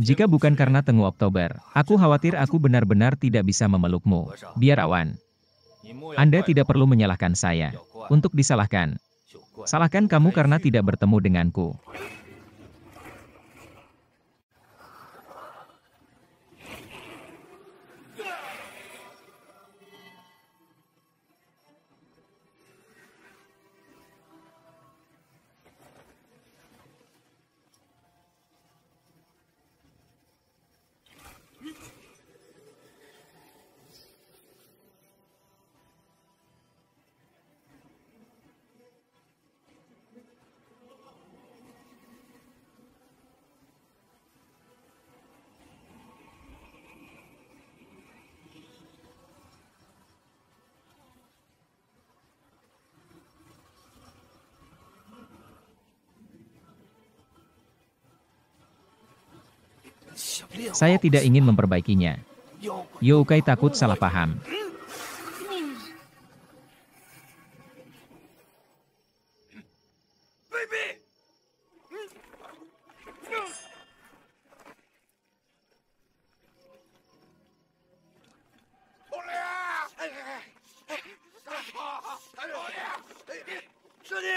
Jika bukan karena Tengu Oktober, aku khawatir aku benar-benar tidak bisa memelukmu. Biarawan. Anda tidak perlu menyalahkan saya. Untuk disalahkan. Salahkan kamu karena tidak bertemu denganku. Saya tidak ingin memperbaikinya. Youkai takut salah paham.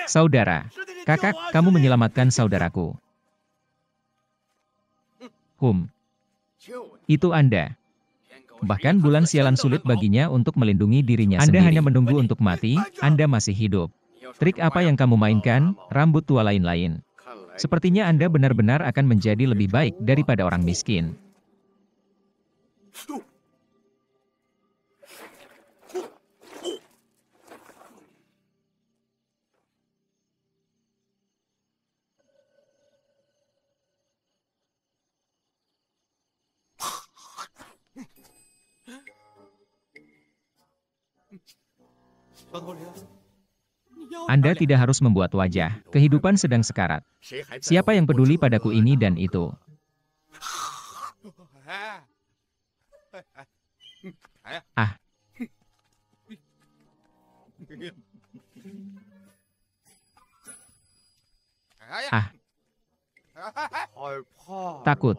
Saudara, kakak, kamu menyelamatkan saudaraku. Itu Anda. Bahkan bulan sialan sulit baginya untuk melindungi dirinya sendiri. Anda hanya menunggu untuk mati, Anda masih hidup. Trik apa yang kamu mainkan, rambut tua lain-lain. Sepertinya Anda benar-benar akan menjadi lebih baik daripada orang miskin. Anda tidak harus membuat wajah, kehidupan sedang sekarat. Siapa yang peduli padaku ini dan itu? Ah. Ah. Takut.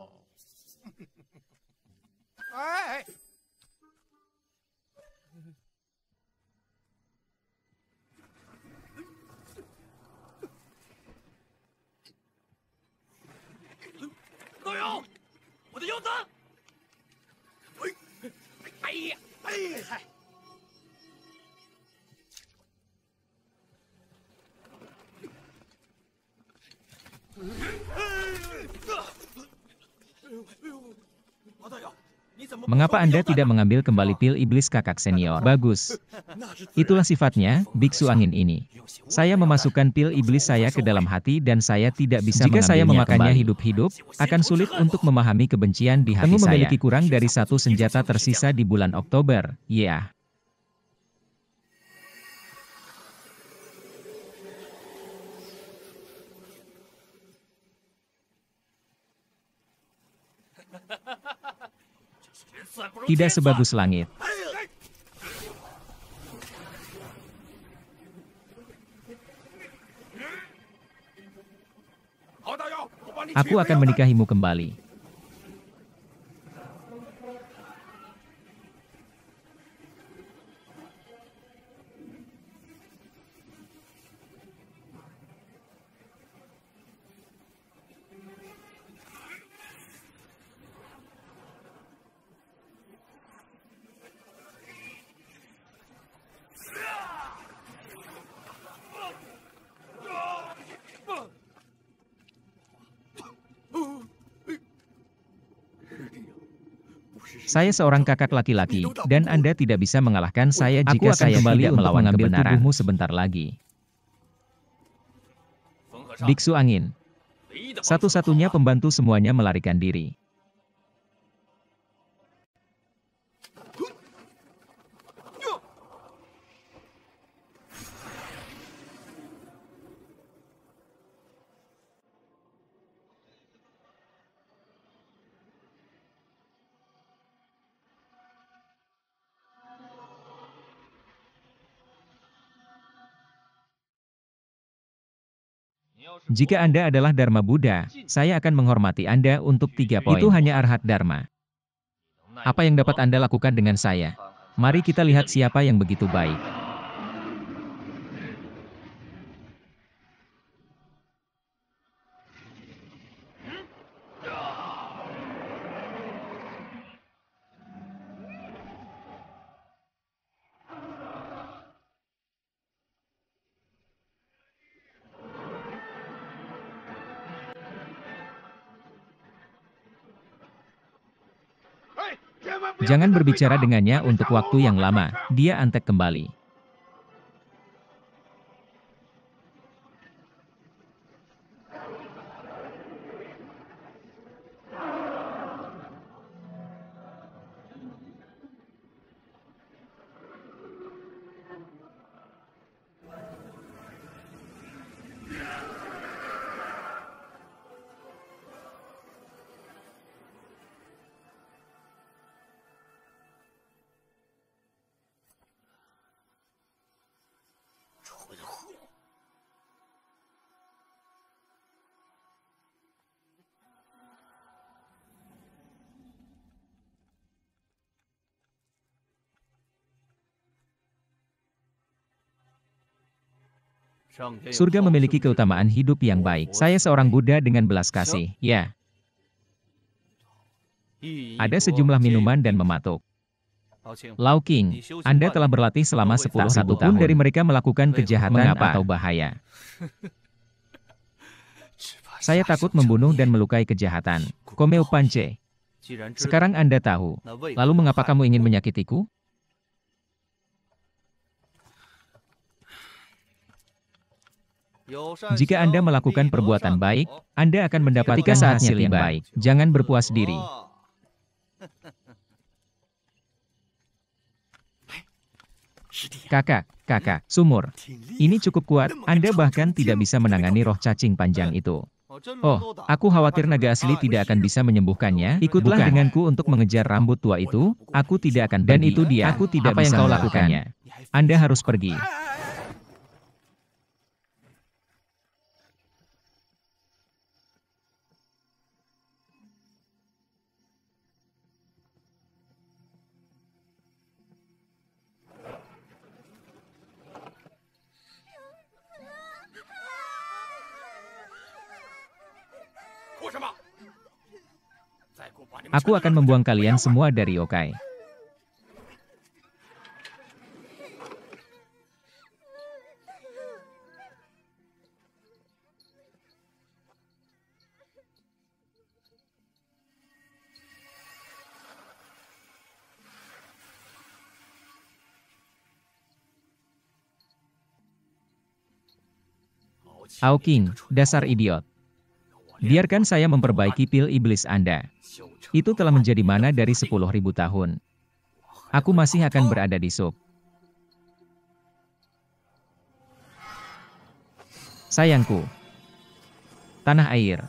Mengapa Anda tidak mengambil kembali pil iblis kakak senior? Bagus. Itulah sifatnya, biksu angin ini. Saya memasukkan pil iblis saya ke dalam hati dan saya tidak bisa mengambilnya. Jika saya memakannya hidup-hidup, akan sulit untuk memahami kebencian di hati saya. Tengu memiliki kurang dari satu senjata tersisa di bulan Oktober, ya. Tidak sebagus langit. Aku akan menikahimu kembali. Saya seorang kakak laki-laki, dan Anda tidak bisa mengalahkan saya jika saya tidak melawan kebenaran. Tubuhmu sebentar lagi. Biksu angin. Satu-satunya pembantu semuanya melarikan diri. Jika Anda adalah Dharma Buddha, saya akan menghormati Anda untuk 3 poin. Itu hanya Arhat Dharma. Apa yang dapat Anda lakukan dengan saya? Mari kita lihat siapa yang begitu baik. Jangan berbicara dengannya untuk waktu yang lama, dia antek kembali. Surga memiliki keutamaan hidup yang baik. Saya seorang Buddha dengan belas kasih, ya. Ada sejumlah minuman dan mematuk. Lao King, Anda telah berlatih selama 10.000 tahun. Dari mereka melakukan kejahatan atau bahaya. Saya takut membunuh dan melukai kejahatan. Komeo Pance. Sekarang Anda tahu. Lalu mengapa kamu ingin menyakitiku? Jika Anda melakukan perbuatan baik, Anda akan mendapatkan hasil yang baik. Jangan berpuas diri. Kakak, sumur. Ini cukup kuat, Anda bahkan tidak bisa menangani roh cacing panjang itu. Oh, aku khawatir naga asli tidak akan bisa menyembuhkannya. Ikutlah denganku untuk mengejar rambut tua itu. Aku tidak akan pergi. Dan itu dia. Aku tidak apa bisa yang kau lakukannya. Anda harus pergi. Aku akan membuang kalian semua dari yokai. Ao King, dasar idiot. Biarkan saya memperbaiki pil iblis Anda. Itu telah menjadi mana dari 10.000 tahun. Aku masih akan berada di sup. Sayangku. Tanah air.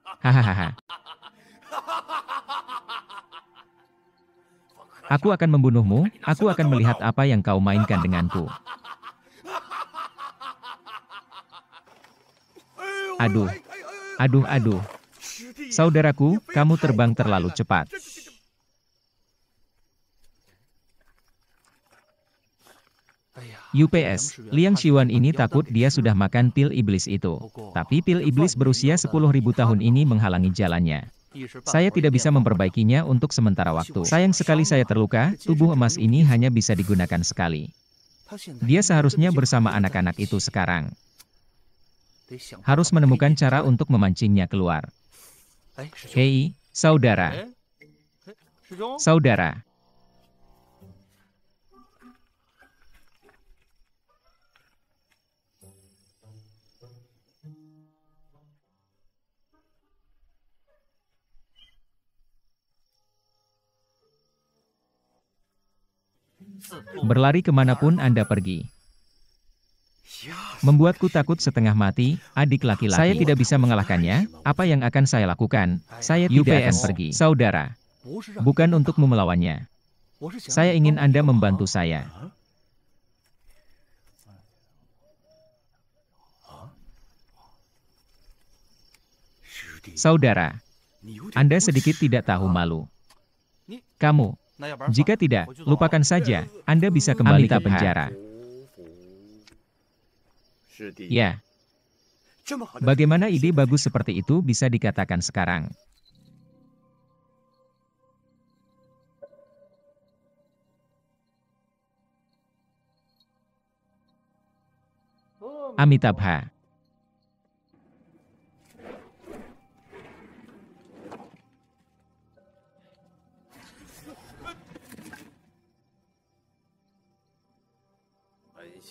Hahaha. Aku akan membunuhmu, aku akan melihat apa yang kau mainkan denganku. Aduh. Aduh, aduh. Saudaraku, kamu terbang terlalu cepat. UPS, Liang Xiwan ini takut dia sudah makan pil iblis itu. Tapi pil iblis berusia 10.000 tahun ini menghalangi jalannya. Saya tidak bisa memperbaikinya untuk sementara waktu. Sayang sekali saya terluka, tubuh emas ini hanya bisa digunakan sekali. Dia seharusnya bersama anak-anak itu sekarang. Harus menemukan cara untuk memancingnya keluar. Hei, saudara. Saudara. Berlari kemanapun Anda pergi. Membuatku takut setengah mati, adik laki-laki. Saya tidak bisa mengalahkannya, apa yang akan saya lakukan? Saya tidak akan pergi. Saudara, bukan untukmu melawannya. Saya ingin Anda membantu saya. Saudara, Anda sedikit tidak tahu malu. Kamu, jika tidak, lupakan saja, Anda bisa kembali ke penjara. Ya. Bagaimana ide bagus seperti itu bisa dikatakan sekarang? Amitabha.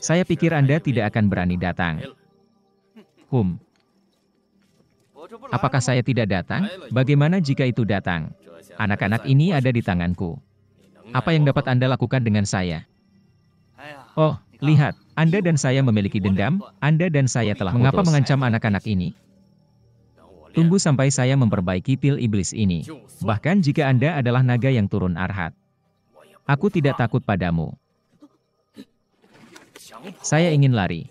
Saya pikir Anda tidak akan berani datang. Apakah saya tidak datang? Bagaimana jika itu datang? Anak-anak ini ada di tanganku. Apa yang dapat Anda lakukan dengan saya? Oh, lihat, Anda dan saya memiliki dendam, Anda dan saya telah putus. Mengapa mengancam anak-anak ini? Tunggu sampai saya memperbaiki pil iblis ini. Bahkan jika Anda adalah naga yang turun arhat. Aku tidak takut padamu. Saya ingin lari.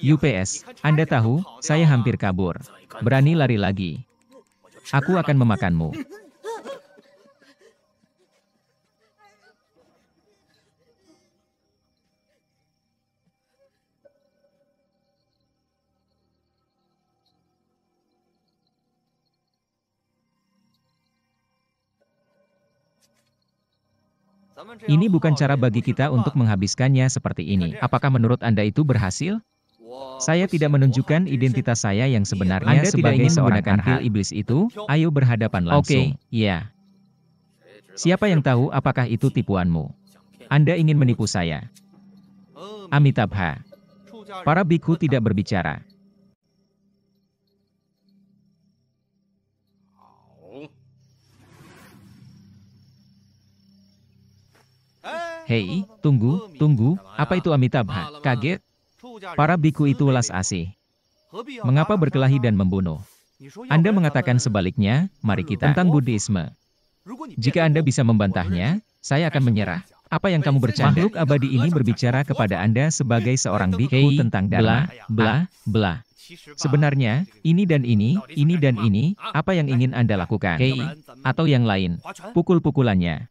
UPS, Anda tahu, saya hampir kabur. Berani lari lagi. Aku akan memakanmu. Ini bukan cara bagi kita untuk menghabiskannya seperti ini. Apakah menurut Anda itu berhasil? Saya tidak menunjukkan identitas saya yang sebenarnya Anda sebagai seorang pil iblis itu. Ayo berhadapan langsung. Oke, ya. Siapa yang tahu apakah itu tipuanmu? Anda ingin menipu saya. Amitabha. Para bikhu tidak berbicara. Hei, tunggu, apa itu Amitabha? Kaget? Para biku itu welas asih. Mengapa berkelahi dan membunuh? Anda mengatakan sebaliknya, mari kita tentang Buddhisme. Jika Anda bisa membantahnya, saya akan menyerah. Apa yang kamu bercanda? Makhluk abadi ini berbicara kepada Anda sebagai seorang biku tentang dharma, bla. Sebenarnya, ini dan ini, apa yang ingin Anda lakukan? Hei, atau yang lain, pukul-pukulannya.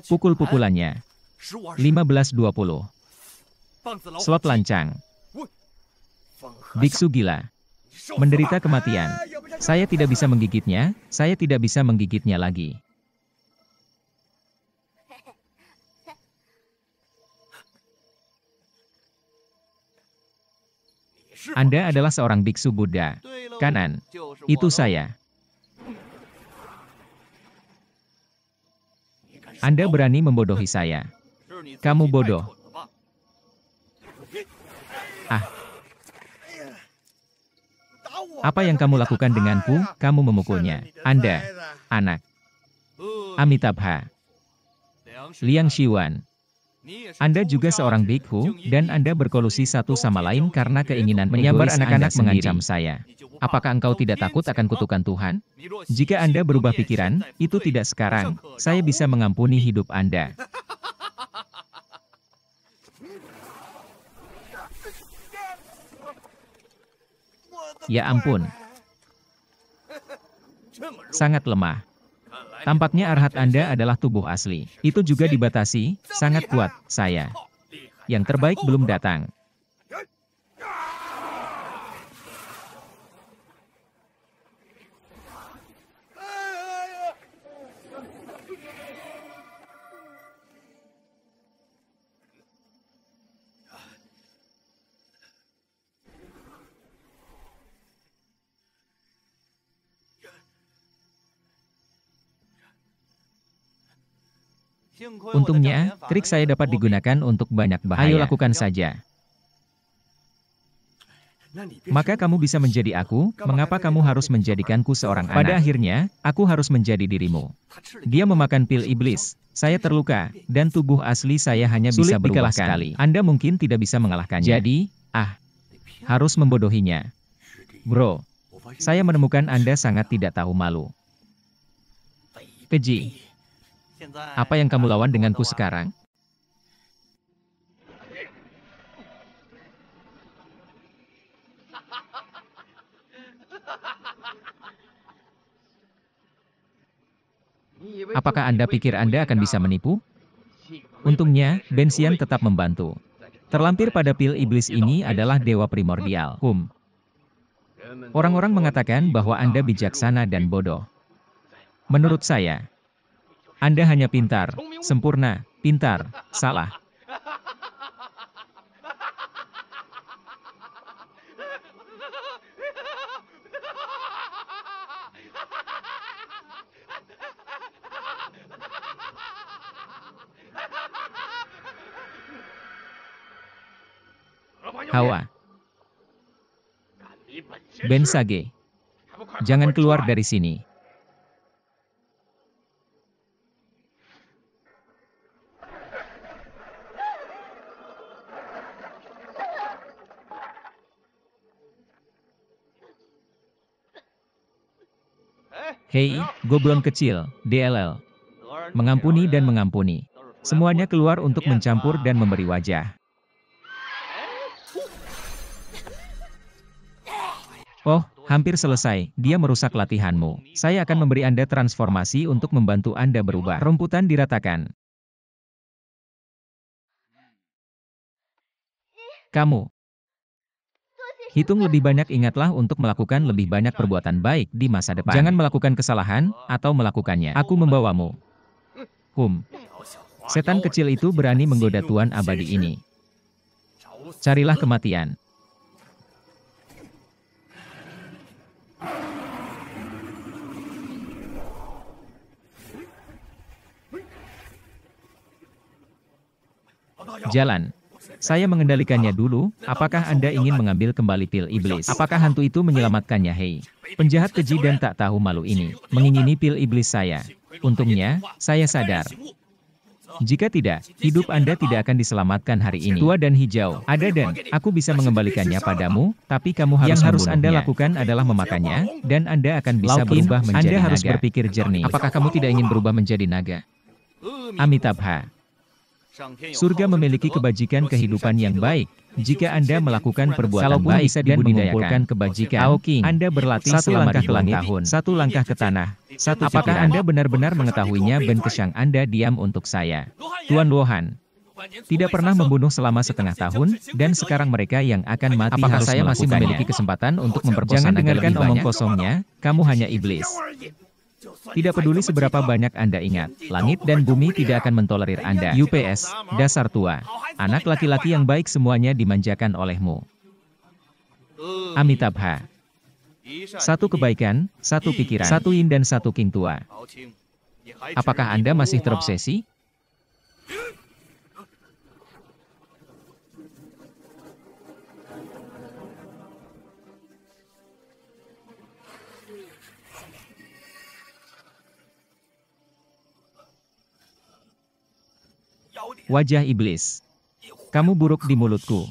Pukul-pukulannya. 15-20. Slot lancang. Biksu gila. Menderita kematian. Saya tidak bisa menggigitnya, saya tidak bisa menggigitnya lagi. Anda adalah seorang biksu Buddha. Kanan. Itu saya. Anda berani membodohi saya. Kamu bodoh. Apa yang kamu lakukan denganku? Kamu memukulnya. Anda, anak. Amitabha. Liang Xiwan. Anda juga seorang bikhu, dan Anda berkolusi satu sama lain karena keinginan menyabar anak-anak mengancam saya. Apakah engkau tidak takut akan kutukan Tuhan? Jika Anda berubah pikiran, itu tidak sekarang, saya bisa mengampuni hidup Anda. Ya ampun. Sangat lemah. Tampaknya arhat Anda adalah tubuh asli. Itu juga dibatasi, sangat kuat, saya. Yang terbaik belum datang. Untungnya, trik saya dapat digunakan untuk banyak bahaya. Ayo lakukan saja. Maka kamu bisa menjadi aku, mengapa kamu harus menjadikanku seorang anak? Pada akhirnya, aku harus menjadi dirimu. Dia memakan pil iblis, saya terluka, dan tubuh asli saya hanya bisa berubah sekali. Anda mungkin tidak bisa mengalahkannya. Jadi, harus membodohinya. Bro, saya menemukan Anda sangat tidak tahu malu. Keji. Apa yang kamu lawan denganku sekarang? Apakah Anda pikir Anda akan bisa menipu? Untungnya, Bensian tetap membantu. Terlampir pada pil iblis ini adalah dewa primordial. Orang-orang mengatakan bahwa Anda bijaksana dan bodoh. Menurut saya, Anda hanya pintar, sempurna, pintar, salah. Hawa. Ben Sage. Jangan keluar dari sini. Hei, goblon kecil, DLL. Mengampuni dan mengampuni. Semuanya keluar untuk mencampur dan memberi wajah. Oh, hampir selesai, dia merusak latihanmu. Saya akan memberi Anda transformasi untuk membantu Anda berubah. Rumputan diratakan. Kamu. Hitung lebih banyak, ingatlah untuk melakukan lebih banyak perbuatan baik di masa depan. Jangan melakukan kesalahan, atau melakukannya. Aku membawamu. Setan kecil itu berani menggoda Tuan abadi ini. Carilah kematian. Jalan. Saya mengendalikannya dulu, apakah Anda ingin mengambil kembali pil iblis? Apakah hantu itu menyelamatkannya? Hei, penjahat keji dan tak tahu malu ini, mengingini pil iblis saya. Untungnya, saya sadar. Jika tidak, hidup Anda tidak akan diselamatkan hari ini. Tua dan hijau, ada dan, aku bisa mengembalikannya padamu, tapi kamu harus membunuhnya. Yang harus Anda lakukan adalah memakannya, dan Anda akan bisa berubah menjadi naga. Anda harus berpikir jernih. Apakah kamu tidak ingin berubah menjadi naga? Amitabha. Surga memiliki kebajikan kehidupan yang baik. Jika Anda melakukan perbuatan baik dan mengumpulkan kebajikan, Anda berlatih selama ribuan tahun. Satu langkah ke tanah. Apakah Anda benar-benar mengetahuinya? Ben Kesyang, Anda diam untuk saya. Tuan Luohan tidak pernah membunuh selama setengah tahun, dan sekarang mereka yang akan mati. Apakah saya masih memiliki kesempatan untuk memperkosa? Jangan dengarkan omong kosongnya, kamu hanya iblis. Tidak peduli seberapa banyak Anda ingat, langit dan bumi tidak akan mentolerir Anda. UPS, dasar tua. Anak laki-laki yang baik semuanya dimanjakan olehmu. Amitabha. Satu kebaikan, satu pikiran, satu yin dan satu king tua. Apakah Anda masih terobsesi? Wajah iblis. Kamu buruk di mulutku.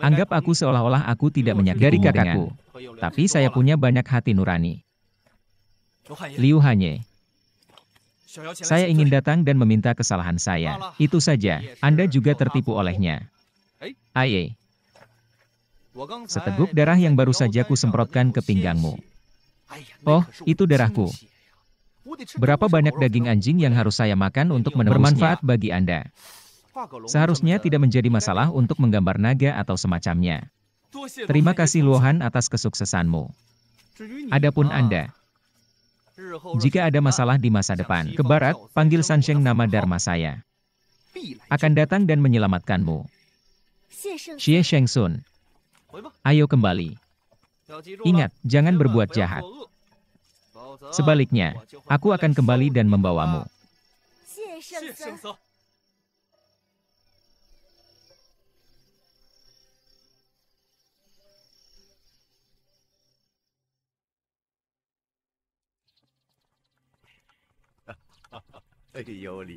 Anggap aku seolah-olah aku tidak menyakiti kakakku. Tapi saya punya banyak hati nurani. Liu Hanye. Saya ingin datang dan meminta kesalahan saya. Itu saja, Anda juga tertipu olehnya. Aye. Seteguk darah yang baru saja kusemprotkan ke pinggangmu. Oh, itu darahku. Berapa banyak daging anjing yang harus saya makan untuk bermanfaat bagi Anda? Seharusnya tidak menjadi masalah untuk menggambar naga atau semacamnya. Terima kasih Luohan atas kesuksesanmu. Adapun Anda, jika ada masalah di masa depan, ke barat, panggil Sansheng nama dharma saya. Akan datang dan menyelamatkanmu. Xie Shengsun. Ayo kembali. Ingat, jangan berbuat jahat. Sebaliknya, aku akan kembali dan membawamu.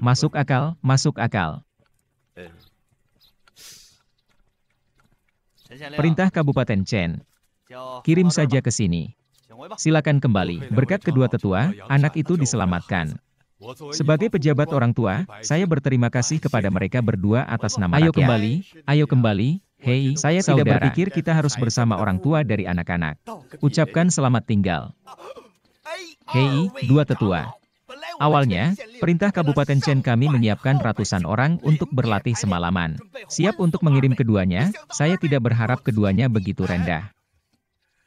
Masuk akal, masuk akal. Perintah Kabupaten Chen. Kirim saja ke sini. Silakan kembali. Berkat kedua tetua, anak itu diselamatkan. Sebagai pejabat orang tua, saya berterima kasih kepada mereka berdua atas nama rakyat. Ayo kembali. Hei, saya tidak berpikir kita harus bersama orang tua dari anak-anak. Ucapkan selamat tinggal. Hei, dua tetua. Awalnya, perintah Kabupaten Chen kami menyiapkan ratusan orang untuk berlatih semalaman. Siap untuk mengirim keduanya, saya tidak berharap keduanya begitu rendah.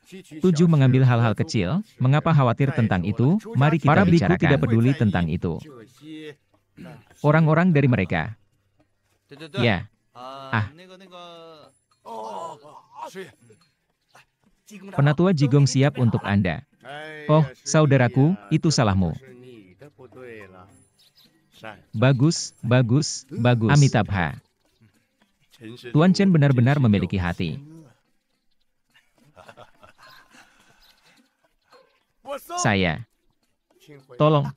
7 mengambil hal-hal kecil, mengapa khawatir tentang itu, mari kita bicarakan. Para biku tidak peduli tentang itu. Orang-orang dari mereka. Ya. Penatua Jigong siap untuk Anda. Oh, saudaraku, itu salahmu. Bagus, bagus, bagus. Amitabha. Tuan Chen benar-benar memiliki hati. Saya. Tolong.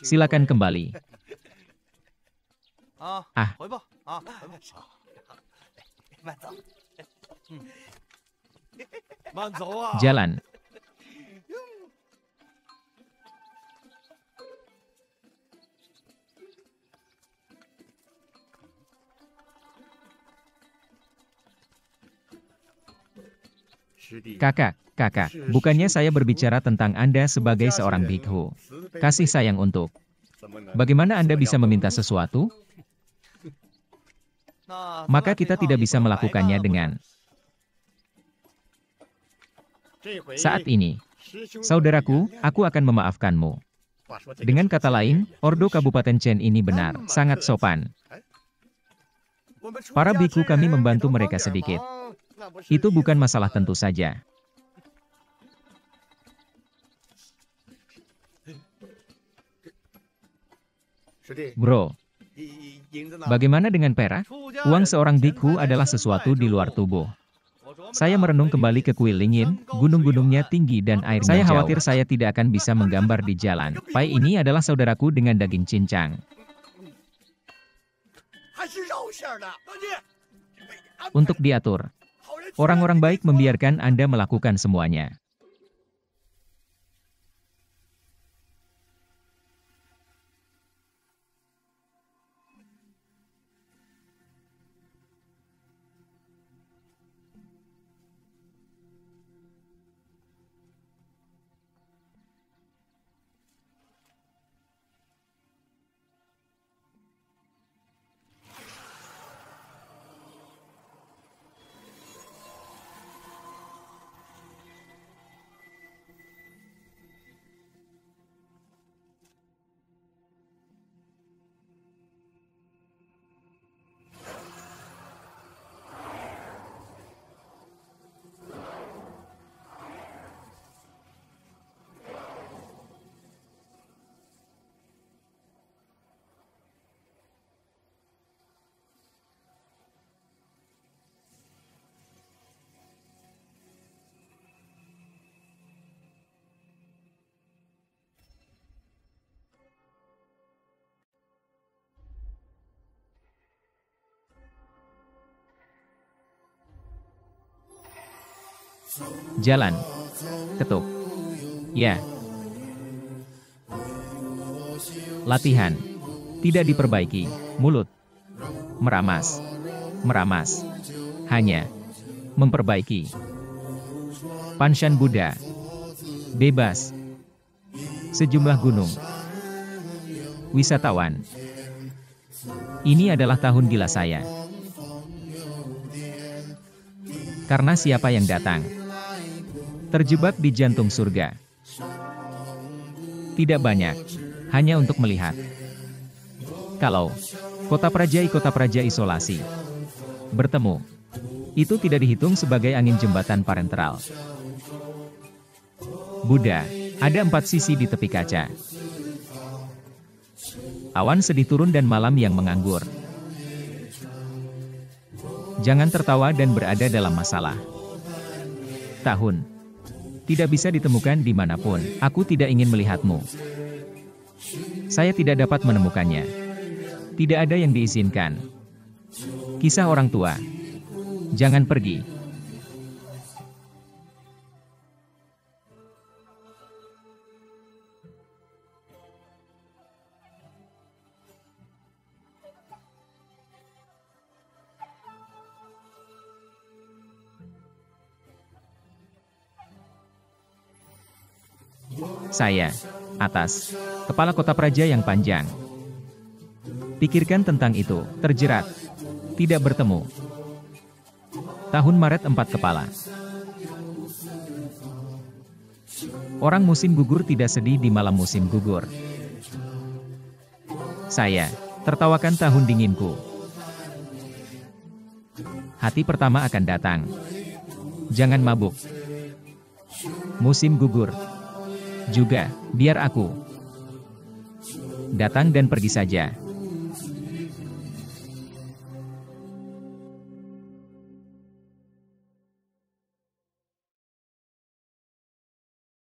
Silakan kembali. Jalan. Kakak, bukannya saya berbicara tentang Anda sebagai seorang bhikkhu. Kasih sayang untuk. Bagaimana Anda bisa meminta sesuatu? Maka kita tidak bisa melakukannya dengan. Saat ini, saudaraku, aku akan memaafkanmu. Dengan kata lain, Ordo Kabupaten Chen ini benar, sangat sopan. Para biku kami membantu mereka sedikit. Itu bukan masalah tentu saja. Bro, bagaimana dengan perak? Uang seorang biku adalah sesuatu di luar tubuh. Saya merenung kembali ke kuil Lingyin, gunung-gunungnya tinggi dan airnya jauh. Saya khawatir saya tidak akan bisa menggambar di jalan. Pai ini adalah saudaraku dengan daging cincang. Untuk diatur. Orang-orang baik membiarkan Anda melakukan semuanya. Jalan. Ketuk. Ya. Latihan. Tidak diperbaiki. Mulut. Meramas. Meramas. Hanya. Memperbaiki. Panshan Buddha. Bebas. Sejumlah gunung. Wisatawan. Ini adalah tahun gila saya. Karena siapa yang datang? Terjebak di jantung surga. Tidak banyak. Hanya untuk melihat. Kalau kota praja isolasi bertemu, itu tidak dihitung sebagai angin jembatan parentral. Buddha, ada 4 sisi di tepi kaca. Awan sedih turun dan malam yang menganggur. Jangan tertawa dan berada dalam masalah. Tahun. Tidak bisa ditemukan dimanapun. Aku tidak ingin melihatmu. Saya tidak dapat menemukannya. Tidak ada yang diizinkan. Kisah orang tua. Jangan pergi. Saya, atas, kepala kota praja yang panjang. Pikirkan tentang itu, terjerat. Tidak bertemu. Tahun Maret 4 kepala. Orang musim gugur tidak sedih di malam musim gugur. Saya, tertawakan tahun dinginku. Hati pertama akan datang. Jangan mabuk. Musim gugur. Juga, biar aku datang dan pergi saja.